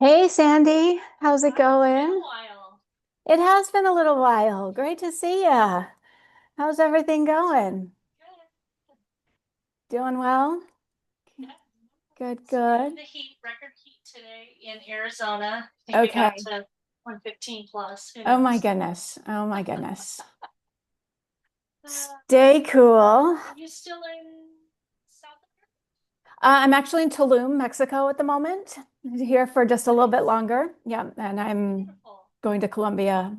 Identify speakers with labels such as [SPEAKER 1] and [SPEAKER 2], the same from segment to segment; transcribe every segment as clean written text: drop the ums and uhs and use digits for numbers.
[SPEAKER 1] Hey Sandy, how's it
[SPEAKER 2] Wow, it's been a
[SPEAKER 1] going?
[SPEAKER 2] while.
[SPEAKER 1] It has been a little while. Great to see ya. How's everything going?
[SPEAKER 2] Good.
[SPEAKER 1] Doing well?
[SPEAKER 2] Yeah.
[SPEAKER 1] Good,
[SPEAKER 2] It's good.
[SPEAKER 1] good.
[SPEAKER 2] The heat, record heat today in Arizona. I think it got
[SPEAKER 1] Okay.
[SPEAKER 2] to 115 plus. Who
[SPEAKER 1] Oh my
[SPEAKER 2] knows?
[SPEAKER 1] goodness. Oh my goodness.
[SPEAKER 2] Uh,
[SPEAKER 1] Stay cool.
[SPEAKER 2] are you still in South America?
[SPEAKER 1] I'm actually in Tulum, Mexico at the moment. Here for just a little bit
[SPEAKER 2] Nice.
[SPEAKER 1] longer. Yeah, and I'm
[SPEAKER 2] Beautiful.
[SPEAKER 1] going to Colombia,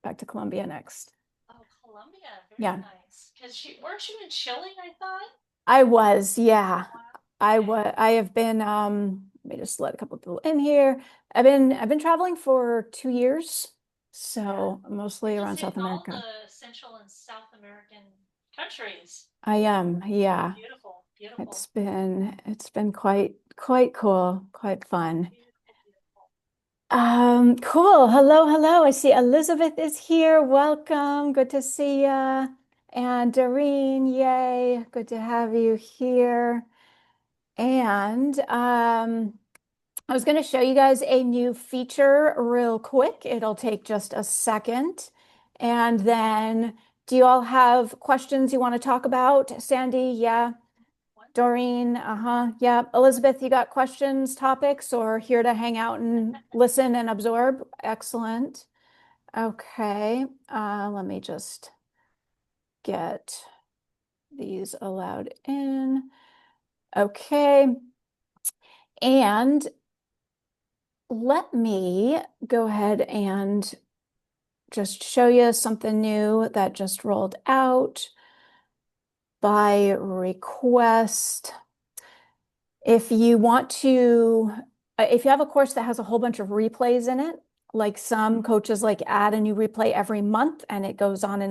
[SPEAKER 1] back to Colombia next.
[SPEAKER 2] Oh, Colombia. Very
[SPEAKER 1] Yeah.
[SPEAKER 2] nice. Because weren't you in Chile, I thought?
[SPEAKER 1] I was, yeah.
[SPEAKER 2] Wow.
[SPEAKER 1] I
[SPEAKER 2] Okay.
[SPEAKER 1] was I have been let me just let a couple people in here. I've been traveling for 2 years,
[SPEAKER 2] Yeah.
[SPEAKER 1] so
[SPEAKER 2] You're
[SPEAKER 1] mostly
[SPEAKER 2] just
[SPEAKER 1] around South
[SPEAKER 2] hitting all
[SPEAKER 1] America.
[SPEAKER 2] the Central and South American countries.
[SPEAKER 1] I am, yeah.
[SPEAKER 2] Beautiful.
[SPEAKER 1] It's
[SPEAKER 2] Beautiful.
[SPEAKER 1] been it's been quite cool, quite fun.
[SPEAKER 2] Beautiful. Beautiful.
[SPEAKER 1] Cool. Hello, hello. I see Elizabeth is here. Welcome. Good to see ya. And Doreen, yay. Good to have you here. And I was going to show you guys a new feature real quick. It'll take just a second. And then, do you all have questions you want to talk about? Sandy, yeah.
[SPEAKER 2] Wonderful.
[SPEAKER 1] Doreen, uh-huh, yeah. Elizabeth, you got questions, topics, or here to hang out and listen and absorb? Excellent. Okay, let me just get these allowed in. Okay, and let me go ahead and just show you something new that just rolled out by request. If you want to, if you have a course that has a whole bunch of replays in it, like some coaches like add a new replay every month and it goes on,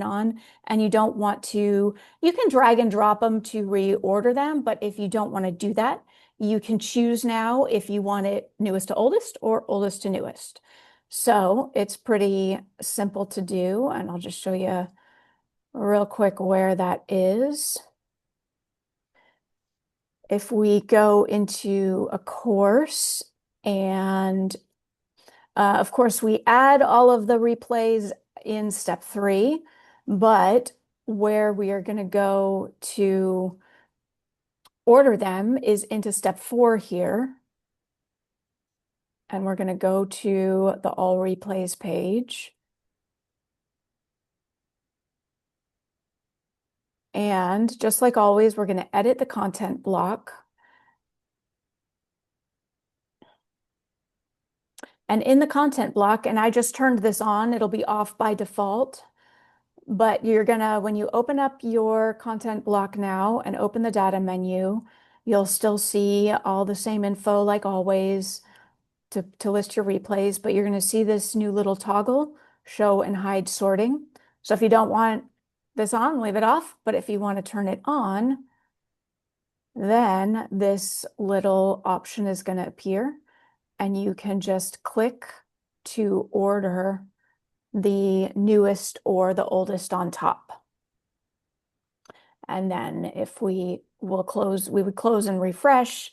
[SPEAKER 1] and you don't want to, you can drag and drop them to reorder them. But if you don't want to do that, you can choose now if you want it newest to oldest or oldest to newest. So it's pretty simple to do. And I'll just show you real quick where that is. If we go into a course and of course we add all of the replays in step 3, but where we are going to go to order them is into step 4 here. And we're going to go to the all replays page. And just like always, we're going to edit the content block. And in the content block, and I just turned this on, it'll be off by default. But you're gonna, when you open up your content block now and open the data menu, you'll still see all the same info like always to list your replays, but you're gonna see this new little toggle, show and hide sorting. So if you don't want this on, leave it off. But if you want to turn it on, then this little option is going to appear and you can just click to order the newest or the oldest on top. And then if we will close, we would close and refresh,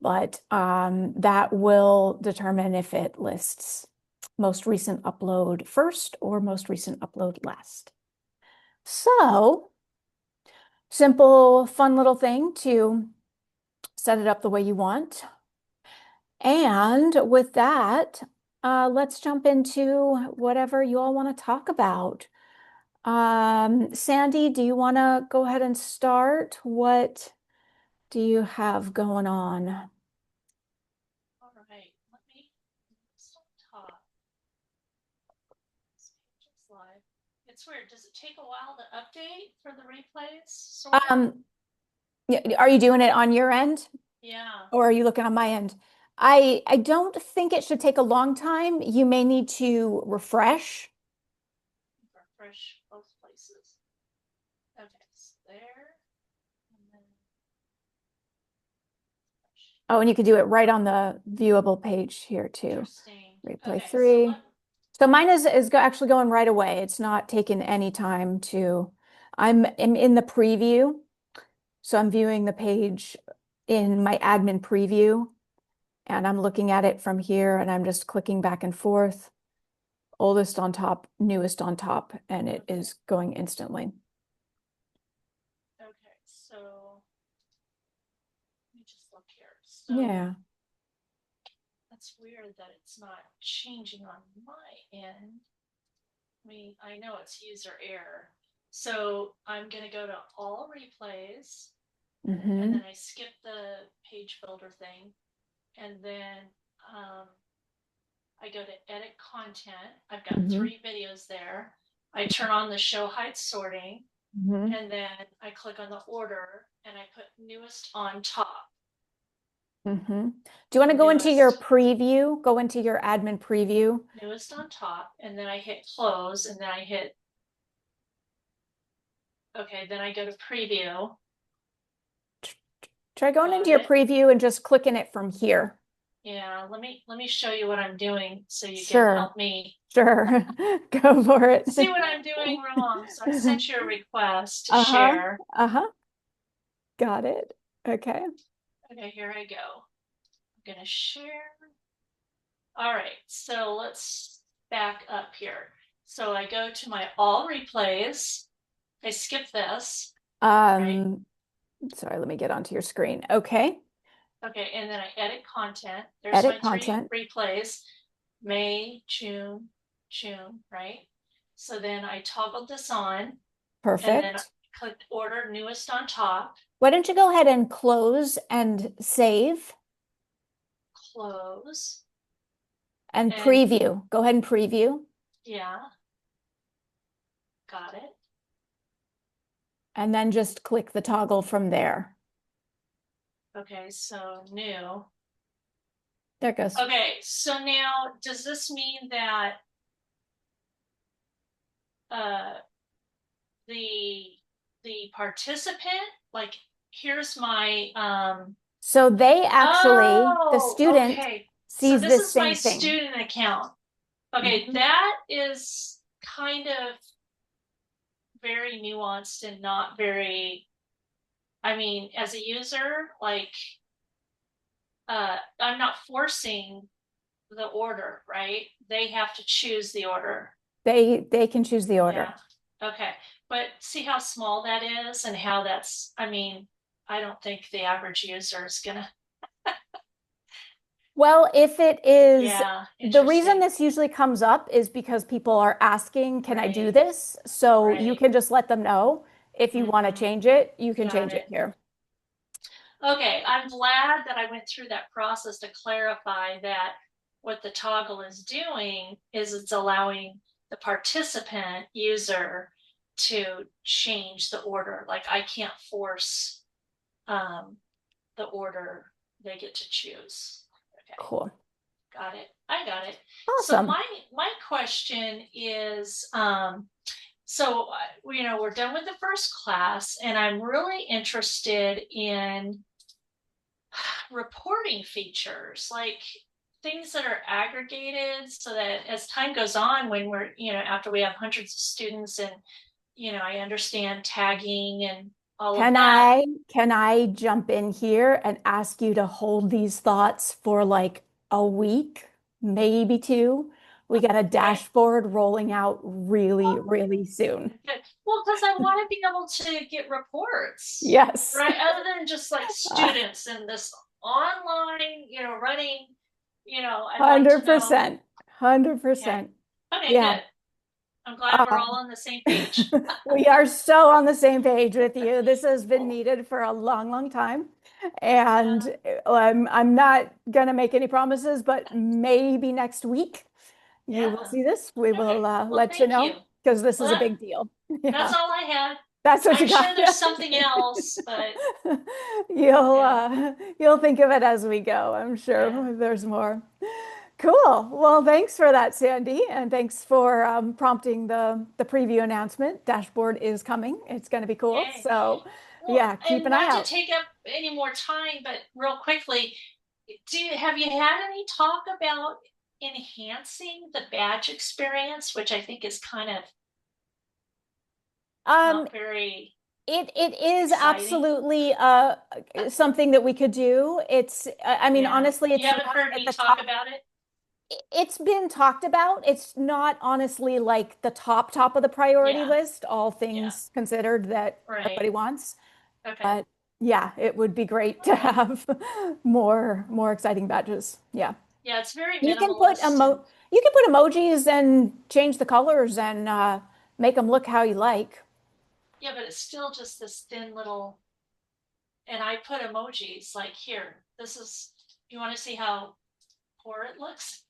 [SPEAKER 1] but that will determine if it lists most recent upload first or most recent upload last. So simple, fun little thing to set it up the way you want. And with that, let's jump into whatever you all want to talk about. Sandy, do you want to go ahead and start? What do you have going on?
[SPEAKER 2] All right. Let me stop top. This page is live. It's weird. Does it take a while to update for the replays, sort of?
[SPEAKER 1] Um, are you doing it on your end
[SPEAKER 2] Yeah.
[SPEAKER 1] or are you looking on my end? I don't think it should take a long time. You may need to refresh.
[SPEAKER 2] Refresh both places. Okay, so there. And then refresh.
[SPEAKER 1] Oh, and you could do it right on the viewable page here too.
[SPEAKER 2] Interesting.
[SPEAKER 1] Replay
[SPEAKER 2] Okay, so
[SPEAKER 1] 3. So mine is actually going right away. It's not taking any time to, I'm in the preview. So I'm viewing the page in my admin preview. and I'm looking at it from here and I'm just clicking back and forth, oldest on top, newest on top, and it is going instantly.
[SPEAKER 2] Okay, so let me just look here. So
[SPEAKER 1] Yeah.
[SPEAKER 2] that's weird that it's not changing on my end. I know it's user error. So I'm going to go to all replays, and
[SPEAKER 1] Mm-hmm.
[SPEAKER 2] then I skip the page builder thing, and then I go to edit content. I've got
[SPEAKER 1] Mm-hmm.
[SPEAKER 2] 3 videos there. I turn on the show height sorting,
[SPEAKER 1] Mm-hmm.
[SPEAKER 2] and then I click on the order and I put newest on top.
[SPEAKER 1] Mm-hmm. Do you want to go into your
[SPEAKER 2] Newest,
[SPEAKER 1] preview? Go into your admin preview.
[SPEAKER 2] newest on top, and then I hit close, and then I hit okay. Then I go to preview.
[SPEAKER 1] Try going into
[SPEAKER 2] Got
[SPEAKER 1] your
[SPEAKER 2] it.
[SPEAKER 1] preview and just clicking it from here.
[SPEAKER 2] Yeah, let me show you what I'm doing so you can
[SPEAKER 1] Sure,
[SPEAKER 2] help me
[SPEAKER 1] sure. Go for it.
[SPEAKER 2] see what I'm doing wrong. So I sent you a request to
[SPEAKER 1] Uh-huh.
[SPEAKER 2] share.
[SPEAKER 1] Uh-huh. Got it. Okay.
[SPEAKER 2] Okay, here I go. I'm gonna share. All right, so let's back up here. So I go to my all replays. I skip this, right?
[SPEAKER 1] Um, Sorry, let me get onto your screen. Okay.
[SPEAKER 2] Okay, and then I edit content. There's
[SPEAKER 1] Edit
[SPEAKER 2] my 3
[SPEAKER 1] content.
[SPEAKER 2] replays, May, June, June, right? So then I toggled this on, and then I
[SPEAKER 1] Perfect.
[SPEAKER 2] clicked order newest on top,
[SPEAKER 1] Why don't you go ahead and close and save
[SPEAKER 2] close,
[SPEAKER 1] and
[SPEAKER 2] and
[SPEAKER 1] preview? Go ahead and preview
[SPEAKER 2] yeah, got it.
[SPEAKER 1] and then just click the toggle from there.
[SPEAKER 2] Okay, so new.
[SPEAKER 1] There it goes.
[SPEAKER 2] Okay, so now does this mean that uh the the participant, like, here's my
[SPEAKER 1] So they actually, the
[SPEAKER 2] oh,
[SPEAKER 1] student
[SPEAKER 2] okay. So
[SPEAKER 1] sees
[SPEAKER 2] this
[SPEAKER 1] this
[SPEAKER 2] is my
[SPEAKER 1] same thing.
[SPEAKER 2] student account. Okay,
[SPEAKER 1] Mhm.
[SPEAKER 2] that is kind of very nuanced and not very, I mean, as a user, like, I'm not forcing the order, right? They have to choose the order.
[SPEAKER 1] They can choose the
[SPEAKER 2] Yeah.
[SPEAKER 1] order.
[SPEAKER 2] Okay. But see how small that is and how that's, I mean, I don't think the average user is gonna,
[SPEAKER 1] Well, if it is,
[SPEAKER 2] yeah,
[SPEAKER 1] the reason
[SPEAKER 2] interesting.
[SPEAKER 1] this usually comes up is because people are asking, can I do
[SPEAKER 2] Right,
[SPEAKER 1] this? So you
[SPEAKER 2] right.
[SPEAKER 1] can just let them know. If you want to
[SPEAKER 2] Mm-hmm.
[SPEAKER 1] change it, you can
[SPEAKER 2] Got
[SPEAKER 1] change it
[SPEAKER 2] it.
[SPEAKER 1] here.
[SPEAKER 2] Okay, I'm glad that I went through that process to clarify that what the toggle is doing is it's allowing the participant user to change the order. Like, I can't force um, the order, they get to choose. Okay,
[SPEAKER 1] Cool.
[SPEAKER 2] got it. I got it. So
[SPEAKER 1] Awesome.
[SPEAKER 2] my question is, so we're done with the first class, and I'm really interested in reporting features, like things that are aggregated so that as time goes on, when we're, after we have hundreds of students, and, I understand tagging and all of
[SPEAKER 1] Can
[SPEAKER 2] that.
[SPEAKER 1] I jump in here and ask you to hold these thoughts for like a week, maybe two? We got a
[SPEAKER 2] Okay.
[SPEAKER 1] dashboard rolling out really, really soon.
[SPEAKER 2] Good. Well, because I want to be able to get reports,
[SPEAKER 1] Yes.
[SPEAKER 2] right? Other than just like
[SPEAKER 1] Uh,
[SPEAKER 2] students and this online, running, I'd like to know.
[SPEAKER 1] 100%.
[SPEAKER 2] Okay.
[SPEAKER 1] 100%.
[SPEAKER 2] Okay,
[SPEAKER 1] Yeah.
[SPEAKER 2] good. I'm glad we're
[SPEAKER 1] Uh,
[SPEAKER 2] all on the same page.
[SPEAKER 1] we are so on the same page with you. This has been needed for a long, long time.
[SPEAKER 2] Yeah.
[SPEAKER 1] And I'm not going to make any promises, but maybe next week you will
[SPEAKER 2] Yeah.
[SPEAKER 1] see this. We
[SPEAKER 2] Okay.
[SPEAKER 1] will
[SPEAKER 2] Well,
[SPEAKER 1] let you
[SPEAKER 2] thank you.
[SPEAKER 1] know because this
[SPEAKER 2] Well,
[SPEAKER 1] is a big deal.
[SPEAKER 2] that's
[SPEAKER 1] Yeah,
[SPEAKER 2] all I had.
[SPEAKER 1] that's what
[SPEAKER 2] I'm
[SPEAKER 1] you
[SPEAKER 2] sure
[SPEAKER 1] got.
[SPEAKER 2] there's something else, but
[SPEAKER 1] You'll
[SPEAKER 2] yeah.
[SPEAKER 1] you'll think of it as we go. I'm
[SPEAKER 2] Yeah.
[SPEAKER 1] sure there's more. Cool. Well, thanks for that, Sandy, and thanks for prompting the preview announcement. Dashboard is coming. It's going to be cool.
[SPEAKER 2] Yay.
[SPEAKER 1] So,
[SPEAKER 2] Well,
[SPEAKER 1] yeah, keep
[SPEAKER 2] and
[SPEAKER 1] an eye
[SPEAKER 2] not to
[SPEAKER 1] out.
[SPEAKER 2] take up any more time, but real quickly, have you had any talk about enhancing the badge experience, which I think is kind of
[SPEAKER 1] Um,
[SPEAKER 2] not very.
[SPEAKER 1] it is
[SPEAKER 2] exciting?
[SPEAKER 1] absolutely something that we could do. I mean,
[SPEAKER 2] Yeah.
[SPEAKER 1] honestly,
[SPEAKER 2] You
[SPEAKER 1] it's
[SPEAKER 2] haven't
[SPEAKER 1] not
[SPEAKER 2] heard
[SPEAKER 1] at
[SPEAKER 2] me
[SPEAKER 1] the
[SPEAKER 2] talk
[SPEAKER 1] top.
[SPEAKER 2] about it?
[SPEAKER 1] It's been talked about. It's not honestly like the top of the priority
[SPEAKER 2] Yeah.
[SPEAKER 1] list, all
[SPEAKER 2] Yeah.
[SPEAKER 1] things considered that
[SPEAKER 2] Right.
[SPEAKER 1] everybody wants.
[SPEAKER 2] Okay.
[SPEAKER 1] But yeah, it would be great to
[SPEAKER 2] Okay.
[SPEAKER 1] have more exciting badges. Yeah.
[SPEAKER 2] Yeah, it's very
[SPEAKER 1] You can
[SPEAKER 2] minimalist and
[SPEAKER 1] put emojis and change the colors and make them look how you like.
[SPEAKER 2] yeah, but it's still just this thin little, and I put emojis like here. This is, you want to see how poor it looks?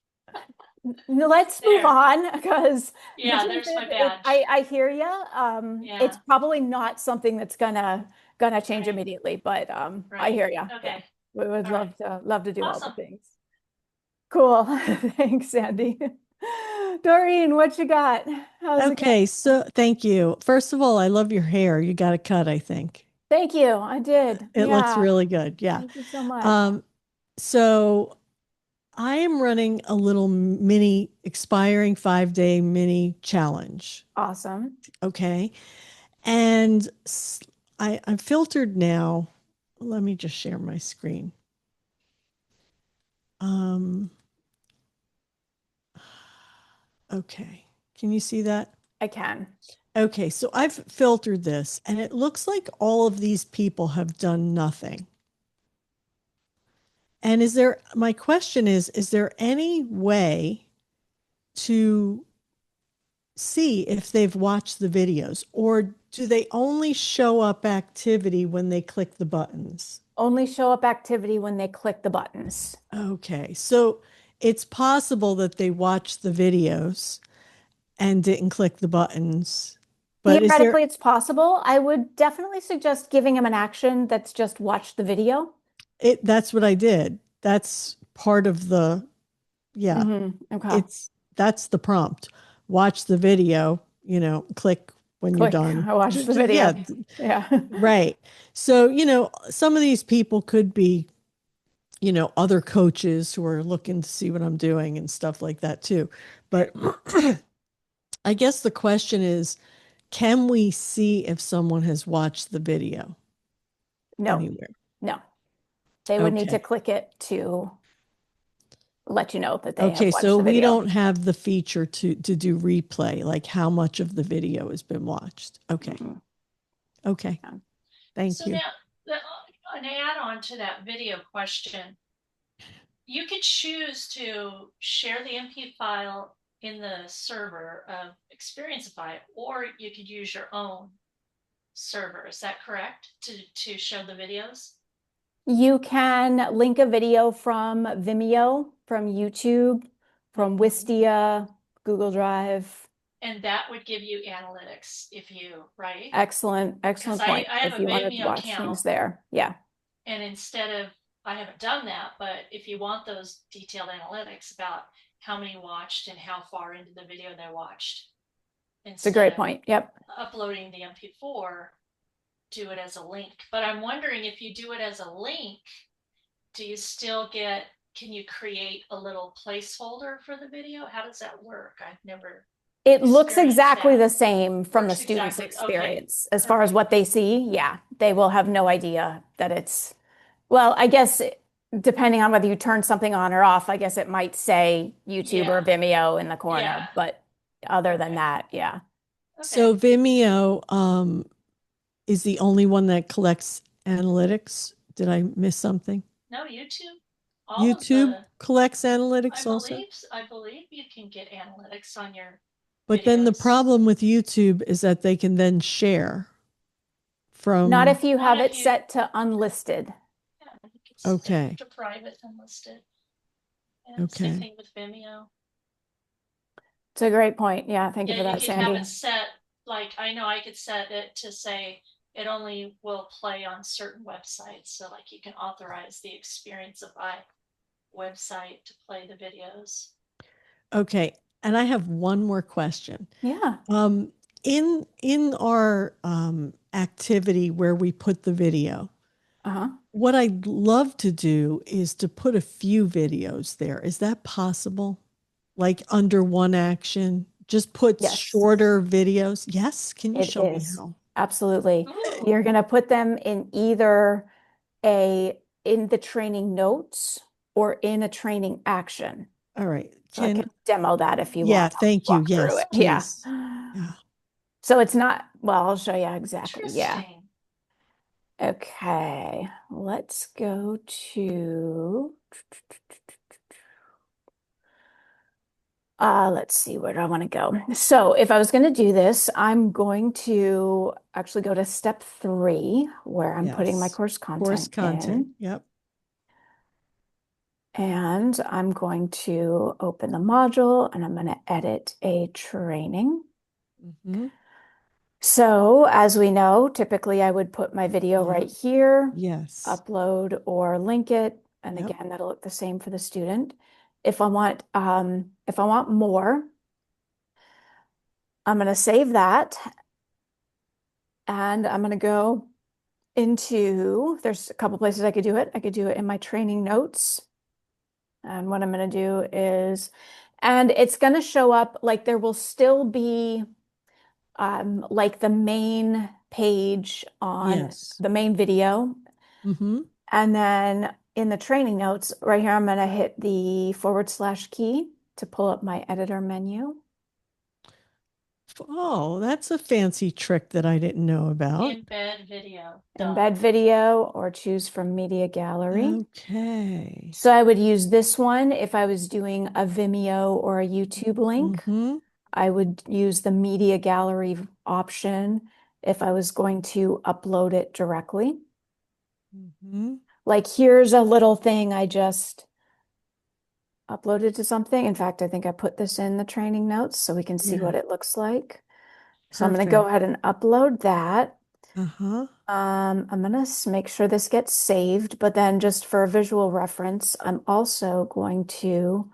[SPEAKER 1] Let's move
[SPEAKER 2] There.
[SPEAKER 1] on because the
[SPEAKER 2] Yeah,
[SPEAKER 1] truth
[SPEAKER 2] there's
[SPEAKER 1] is,
[SPEAKER 2] my badge.
[SPEAKER 1] I hear you. It's
[SPEAKER 2] Yeah.
[SPEAKER 1] probably not something that's gonna change
[SPEAKER 2] Right.
[SPEAKER 1] immediately, but I
[SPEAKER 2] Right.
[SPEAKER 1] hear you. Yeah,
[SPEAKER 2] Okay.
[SPEAKER 1] we would
[SPEAKER 2] All right.
[SPEAKER 1] love to do all the
[SPEAKER 2] Awesome.
[SPEAKER 1] things. Cool. Thanks, Sandy. Doreen, what you got? How's it going?
[SPEAKER 3] Okay, so thank you. First of all, I love your hair. You got a cut, I think.
[SPEAKER 1] Thank you. I did.
[SPEAKER 3] It looks
[SPEAKER 1] Yeah.
[SPEAKER 3] really good. Yeah.
[SPEAKER 1] Thank you so much.
[SPEAKER 3] Um, so I am running a little mini expiring 5-day mini challenge.
[SPEAKER 1] Awesome.
[SPEAKER 3] Okay. And I'm filtered now. Let me just share my screen. Um, okay. Can you see that?
[SPEAKER 1] I can.
[SPEAKER 3] Okay, so I've filtered this and it looks like all of these people have done nothing. And my question is there any way to see if they've watched the videos or do they only show up activity when they click the buttons?
[SPEAKER 1] Only show up activity when they click the buttons.
[SPEAKER 3] Okay, so it's possible that they watched the videos and didn't click the buttons, but is there,
[SPEAKER 1] Theoretically, it's possible. I would definitely suggest giving them an action that's just watch the video.
[SPEAKER 3] that's what I did. That's part of the, yeah,
[SPEAKER 1] Okay.
[SPEAKER 3] that's the prompt. Watch the video, click when you're
[SPEAKER 1] Click.
[SPEAKER 3] done.
[SPEAKER 1] I watched the
[SPEAKER 3] Yeah,
[SPEAKER 1] video. Yeah.
[SPEAKER 3] right. So, some of these people could be, other coaches who are looking to see what I'm doing and stuff like that too. But I guess the question is, can we see if someone has watched the video
[SPEAKER 1] No,
[SPEAKER 3] anywhere?
[SPEAKER 1] no. They would need to
[SPEAKER 3] Okay.
[SPEAKER 1] click it to let you know that they have
[SPEAKER 3] Okay,
[SPEAKER 1] watched
[SPEAKER 3] so
[SPEAKER 1] the
[SPEAKER 3] we
[SPEAKER 1] video.
[SPEAKER 3] don't have the feature to do replay, like how much of the video has been watched. Okay.
[SPEAKER 1] Mhm.
[SPEAKER 3] Okay.
[SPEAKER 1] Yeah.
[SPEAKER 3] Thank
[SPEAKER 2] So
[SPEAKER 3] you.
[SPEAKER 2] now, an add on to that video question, you could choose to share the MP file in the server of Xperiencify, or you could use your own server. Is that correct? To show the videos?
[SPEAKER 1] You can link a video from Vimeo, from YouTube, from
[SPEAKER 2] Mhm.
[SPEAKER 1] Wistia, Google Drive.
[SPEAKER 2] And that would give you analytics if you, right? Because
[SPEAKER 1] Excellent point.
[SPEAKER 2] I have
[SPEAKER 1] If
[SPEAKER 2] a
[SPEAKER 1] you wanted to
[SPEAKER 2] Vimeo
[SPEAKER 1] watch things
[SPEAKER 2] account,
[SPEAKER 1] there. Yeah.
[SPEAKER 2] and instead of, I haven't done that, but if you want those detailed analytics about how many watched and how far into the video they watched,
[SPEAKER 1] It's a
[SPEAKER 2] instead
[SPEAKER 1] great
[SPEAKER 2] of
[SPEAKER 1] point. Yep.
[SPEAKER 2] uploading the MP4, do it as a link. But I'm wondering if you do it as a link, do you still get, can you create a little placeholder for the video? How does that work? I've never
[SPEAKER 1] It looks
[SPEAKER 2] experienced
[SPEAKER 1] exactly
[SPEAKER 2] that.
[SPEAKER 1] the same from the
[SPEAKER 2] Works
[SPEAKER 1] student's
[SPEAKER 2] exactly. Okay.
[SPEAKER 1] experience. As far as
[SPEAKER 2] Okay.
[SPEAKER 1] what they see, yeah, they will have no idea that well, I guess depending on whether you turn something on or off, I guess it might say YouTube or
[SPEAKER 2] Yeah.
[SPEAKER 1] Vimeo in the corner,
[SPEAKER 2] Yeah.
[SPEAKER 1] but other than
[SPEAKER 2] Okay.
[SPEAKER 1] that, yeah.
[SPEAKER 2] Okay.
[SPEAKER 3] So Vimeo is the only one that collects analytics. Did I miss something?
[SPEAKER 2] No, YouTube. All of
[SPEAKER 3] YouTube
[SPEAKER 2] the,
[SPEAKER 3] collects analytics also.
[SPEAKER 2] I believe you can get analytics on your
[SPEAKER 3] But then the
[SPEAKER 2] videos.
[SPEAKER 3] problem with YouTube is that they can then share
[SPEAKER 1] Not
[SPEAKER 3] from,
[SPEAKER 1] if you
[SPEAKER 2] Not
[SPEAKER 1] have
[SPEAKER 2] if
[SPEAKER 1] it
[SPEAKER 2] you,
[SPEAKER 1] set to unlisted.
[SPEAKER 2] yeah, I think it's set
[SPEAKER 3] okay,
[SPEAKER 2] to private and listed. And same
[SPEAKER 3] okay.
[SPEAKER 2] thing with Vimeo.
[SPEAKER 1] It's a great point. Yeah, thank you
[SPEAKER 2] Yeah,
[SPEAKER 1] for
[SPEAKER 2] you
[SPEAKER 1] that,
[SPEAKER 2] could have
[SPEAKER 1] Sandy.
[SPEAKER 2] it set, like, I know I could set it to say it only will play on certain websites. So like you can authorize the Xperiencify website to play the videos.
[SPEAKER 3] Okay. And I have one more question.
[SPEAKER 1] Yeah.
[SPEAKER 3] Um, in our activity where we put the video,
[SPEAKER 1] Uh-huh.
[SPEAKER 3] what I'd love to do is to put a few videos there. Is that possible? Like under one action, just put
[SPEAKER 1] Yes,
[SPEAKER 3] shorter videos. Yes. Can you
[SPEAKER 1] it
[SPEAKER 3] show me
[SPEAKER 1] is.
[SPEAKER 3] how?
[SPEAKER 1] Absolutely. You're
[SPEAKER 2] Ooh,
[SPEAKER 1] going to put them in either in the training notes or in a training action.
[SPEAKER 3] All right.
[SPEAKER 1] So I can demo that if you
[SPEAKER 3] Yeah,
[SPEAKER 1] want. I'll
[SPEAKER 3] thank you.
[SPEAKER 1] walk through
[SPEAKER 3] Yes,
[SPEAKER 1] it. Yeah.
[SPEAKER 3] please. Yeah.
[SPEAKER 1] So it's not, well, I'll show you exactly. Yeah.
[SPEAKER 2] interesting.
[SPEAKER 1] Okay. Let's go to, let's see, where do I want to go? So if I was going to do this, I'm going to actually go to step 3, where I'm putting my
[SPEAKER 3] Yes.
[SPEAKER 1] course
[SPEAKER 3] Course
[SPEAKER 1] content
[SPEAKER 3] content.
[SPEAKER 1] in.
[SPEAKER 3] Yep.
[SPEAKER 1] And I'm going to open the module and I'm going to edit a training.
[SPEAKER 3] Hmm.
[SPEAKER 1] So as we know, typically I would put my video right here,
[SPEAKER 3] Yes.
[SPEAKER 1] upload or link it. And
[SPEAKER 3] Yep.
[SPEAKER 1] again, that'll look the same for the student. If I want more, I'm going to save that and I'm going to go there's a couple places I could do it. I could do it in my training notes. And what I'm going to do is, and it's going to show up like there will still be like the main page on
[SPEAKER 3] Yes.
[SPEAKER 1] the main video.
[SPEAKER 3] Mm-hmm.
[SPEAKER 1] And then in the training notes right here, I'm going to hit the / key to pull up my editor menu,
[SPEAKER 3] Oh, that's a fancy trick that I didn't know about.
[SPEAKER 2] Embed video. Duh.
[SPEAKER 1] embed video, or choose from media gallery.
[SPEAKER 3] Okay.
[SPEAKER 1] So I would use this one if I was doing a Vimeo or a YouTube link.
[SPEAKER 3] Mm-hmm.
[SPEAKER 1] I would use the media gallery option if I was going to upload it directly.
[SPEAKER 3] Mm-hmm.
[SPEAKER 1] Like here's a little thing I just uploaded to something. In fact, I think I put this in the training notes so we can see
[SPEAKER 3] Yeah.
[SPEAKER 1] what it looks like. So I'm going to go
[SPEAKER 3] Perfect.
[SPEAKER 1] ahead and upload that.
[SPEAKER 3] Uh-huh.
[SPEAKER 1] I'm going to make sure this gets saved, but then just for a visual reference, I'm also going to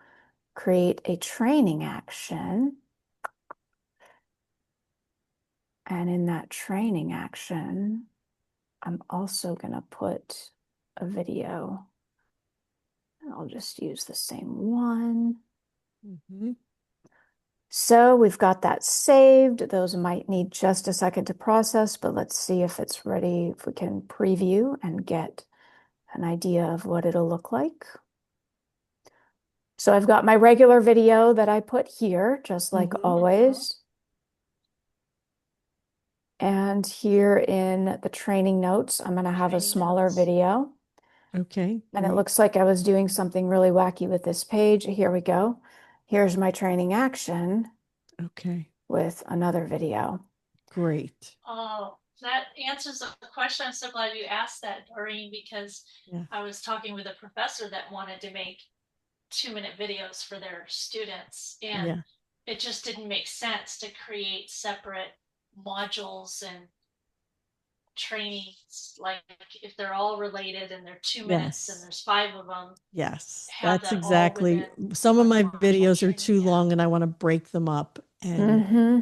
[SPEAKER 1] create a training action. And in that training action, I'm also going to put a video. I'll just use the same one.
[SPEAKER 3] Mm-hmm.
[SPEAKER 1] So we've got that saved. Those might need just a second to process, but let's see if it's ready, if we can preview and get an idea of what it'll look like. So I've got my regular video that I put here, just like
[SPEAKER 3] Mm-hmm.
[SPEAKER 1] always. And here in the training notes, I'm going to have a
[SPEAKER 2] Training
[SPEAKER 1] smaller
[SPEAKER 2] notes.
[SPEAKER 1] video.
[SPEAKER 3] Okay,
[SPEAKER 1] And it
[SPEAKER 3] great.
[SPEAKER 1] looks like I was doing something really wacky with this page. Here we go. Here's my training action
[SPEAKER 3] Okay,
[SPEAKER 1] with another video.
[SPEAKER 3] great.
[SPEAKER 2] Oh, that answers the question. I'm so glad you asked that, Doreen, because
[SPEAKER 3] Yeah.
[SPEAKER 2] I was talking with a professor that wanted to make 2-minute videos for their students, and
[SPEAKER 3] Yeah.
[SPEAKER 2] it just didn't make sense to create separate modules and trainings. Like if they're all related and they're 2 minutes and
[SPEAKER 3] Yes.
[SPEAKER 2] there's 5 of them,
[SPEAKER 3] Yes.
[SPEAKER 2] have
[SPEAKER 3] That's
[SPEAKER 2] them all
[SPEAKER 3] exactly.
[SPEAKER 2] within
[SPEAKER 3] Some of
[SPEAKER 2] one
[SPEAKER 3] my
[SPEAKER 2] module
[SPEAKER 3] videos are
[SPEAKER 2] training.
[SPEAKER 3] too
[SPEAKER 2] Yeah.
[SPEAKER 3] long and I want to break them up. And
[SPEAKER 1] Mm-hmm.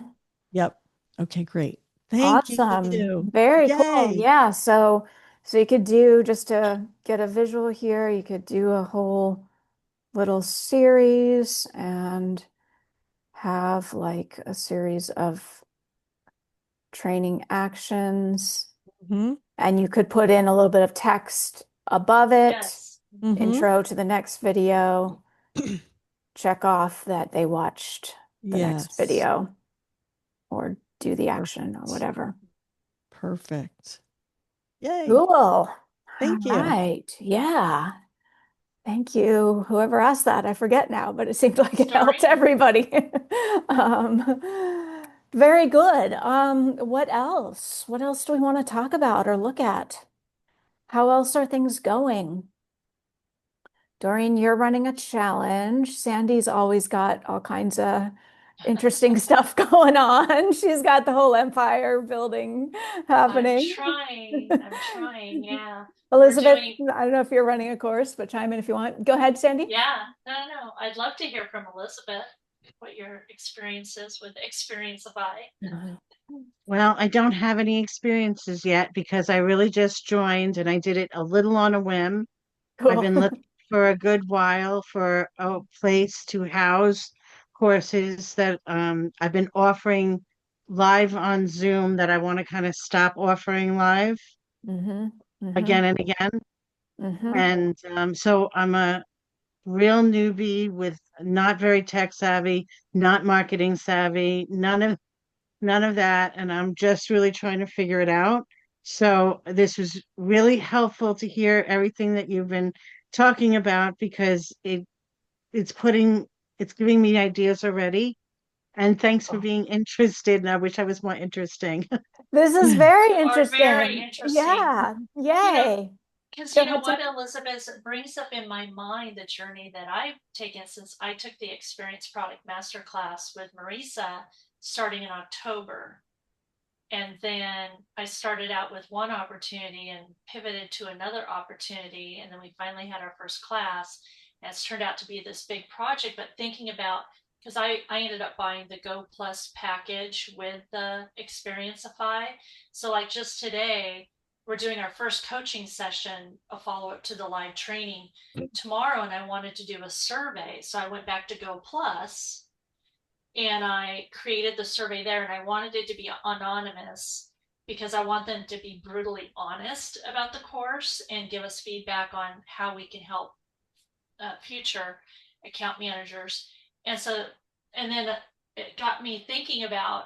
[SPEAKER 3] yep. Okay, great. Thank
[SPEAKER 1] Awesome.
[SPEAKER 3] you.
[SPEAKER 1] Very cool.
[SPEAKER 3] Yay.
[SPEAKER 1] Yeah. So you could do, just to get a visual here, you could do a whole little series and have like a series of training actions.
[SPEAKER 3] Mm-hmm.
[SPEAKER 1] And you could put in a little bit of text above it,
[SPEAKER 2] Yes.
[SPEAKER 3] Mm-hmm.
[SPEAKER 1] intro to the next video, check off that they watched the next
[SPEAKER 3] Yes.
[SPEAKER 1] video or do the action or
[SPEAKER 3] Perfect.
[SPEAKER 1] whatever.
[SPEAKER 3] Perfect. Yay.
[SPEAKER 1] Cool. All
[SPEAKER 3] Thank you.
[SPEAKER 1] right. Yeah. Thank you. Whoever asked that, I forget now, but it seemed like it helped
[SPEAKER 2] Doreen.
[SPEAKER 1] everybody. Um, very good. What else? What else do we want to talk about or look at? How else are things going? Doreen, you're running a challenge. Sandy's always got all kinds of interesting stuff going on. She's got the whole empire building
[SPEAKER 2] I'm
[SPEAKER 1] happening.
[SPEAKER 2] trying. I'm trying. Yeah. We're
[SPEAKER 1] Elizabeth,
[SPEAKER 2] doing,
[SPEAKER 1] I don't know if you're running a course, but chime in if you want. Go ahead, Sandy.
[SPEAKER 2] yeah. No, no, no. I'd love to hear from Elizabeth what your experience is with Xperiencify.
[SPEAKER 4] Well, I don't have any experiences yet because I really just joined and I did it a little on a whim. I've
[SPEAKER 1] Cool.
[SPEAKER 4] been looking for a good while for a place to house courses that I've been offering live on Zoom that I want to kind of stop offering live
[SPEAKER 1] Mm-hmm. Mm-hmm.
[SPEAKER 4] again and again.
[SPEAKER 1] Mm-hmm.
[SPEAKER 4] And so I'm a real newbie with not very tech savvy, not marketing savvy, none of that, and I'm just really trying to figure it out. So this was really helpful to hear everything that you've been talking about because it's putting it's giving me ideas already. And thanks for being interested. And I wish I was more interesting.
[SPEAKER 1] This is very
[SPEAKER 2] You are very
[SPEAKER 1] interesting.
[SPEAKER 2] interesting.
[SPEAKER 1] Yeah.
[SPEAKER 2] You know,
[SPEAKER 1] Yay.
[SPEAKER 2] because
[SPEAKER 1] Go
[SPEAKER 2] you know
[SPEAKER 1] ahead,
[SPEAKER 2] what,
[SPEAKER 1] Sandy.
[SPEAKER 2] Elizabeth, it brings up in my mind the journey that I've taken since I took the Experience Product Masterclass with Marisa starting in October. And then I started out with one opportunity and pivoted to another opportunity. And then we finally had our first class. And it's turned out to be this big project. But thinking about, because I ended up buying the Go Plus package with the Xperiencify. So, like just today, we're doing our first coaching session, a follow up to the live training tomorrow. And I wanted to do a survey. So I went back to Go Plus and I created the survey there, and I wanted it to be anonymous because I want them to be brutally honest about the course and give us feedback on how we can help future account managers. And so, and then it got me thinking about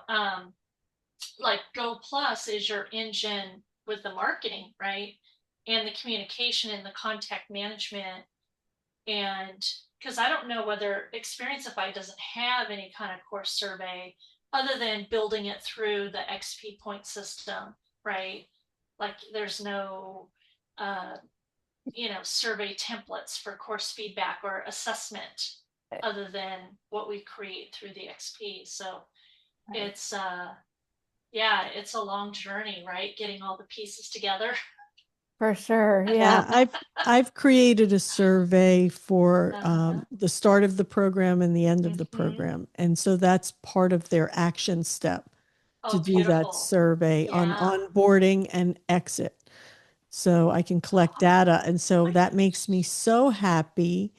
[SPEAKER 2] like Go Plus is your engine with the marketing, right? And the communication and the contact management, and because I don't know whether Xperiencify doesn't have any kind of course survey other than building it through the XP point system, right? Like there's no, uh, survey templates for course feedback or assessment other than what we create through the XP. So
[SPEAKER 1] Right.
[SPEAKER 2] it's, yeah, it's a long journey, right? Getting all the pieces together.
[SPEAKER 1] For sure.
[SPEAKER 3] Yeah,
[SPEAKER 1] Yeah.
[SPEAKER 3] I've created a survey for
[SPEAKER 2] Uh-huh.
[SPEAKER 3] the start of the program and the end of the
[SPEAKER 2] Mm-hmm.
[SPEAKER 3] program, and so that's part of their action step to
[SPEAKER 2] Oh,
[SPEAKER 3] do that
[SPEAKER 2] beautiful.
[SPEAKER 3] survey on
[SPEAKER 2] Yeah.
[SPEAKER 3] onboarding and exit. So I can collect data, and so
[SPEAKER 2] My
[SPEAKER 3] that makes me
[SPEAKER 2] goodness.
[SPEAKER 3] so happy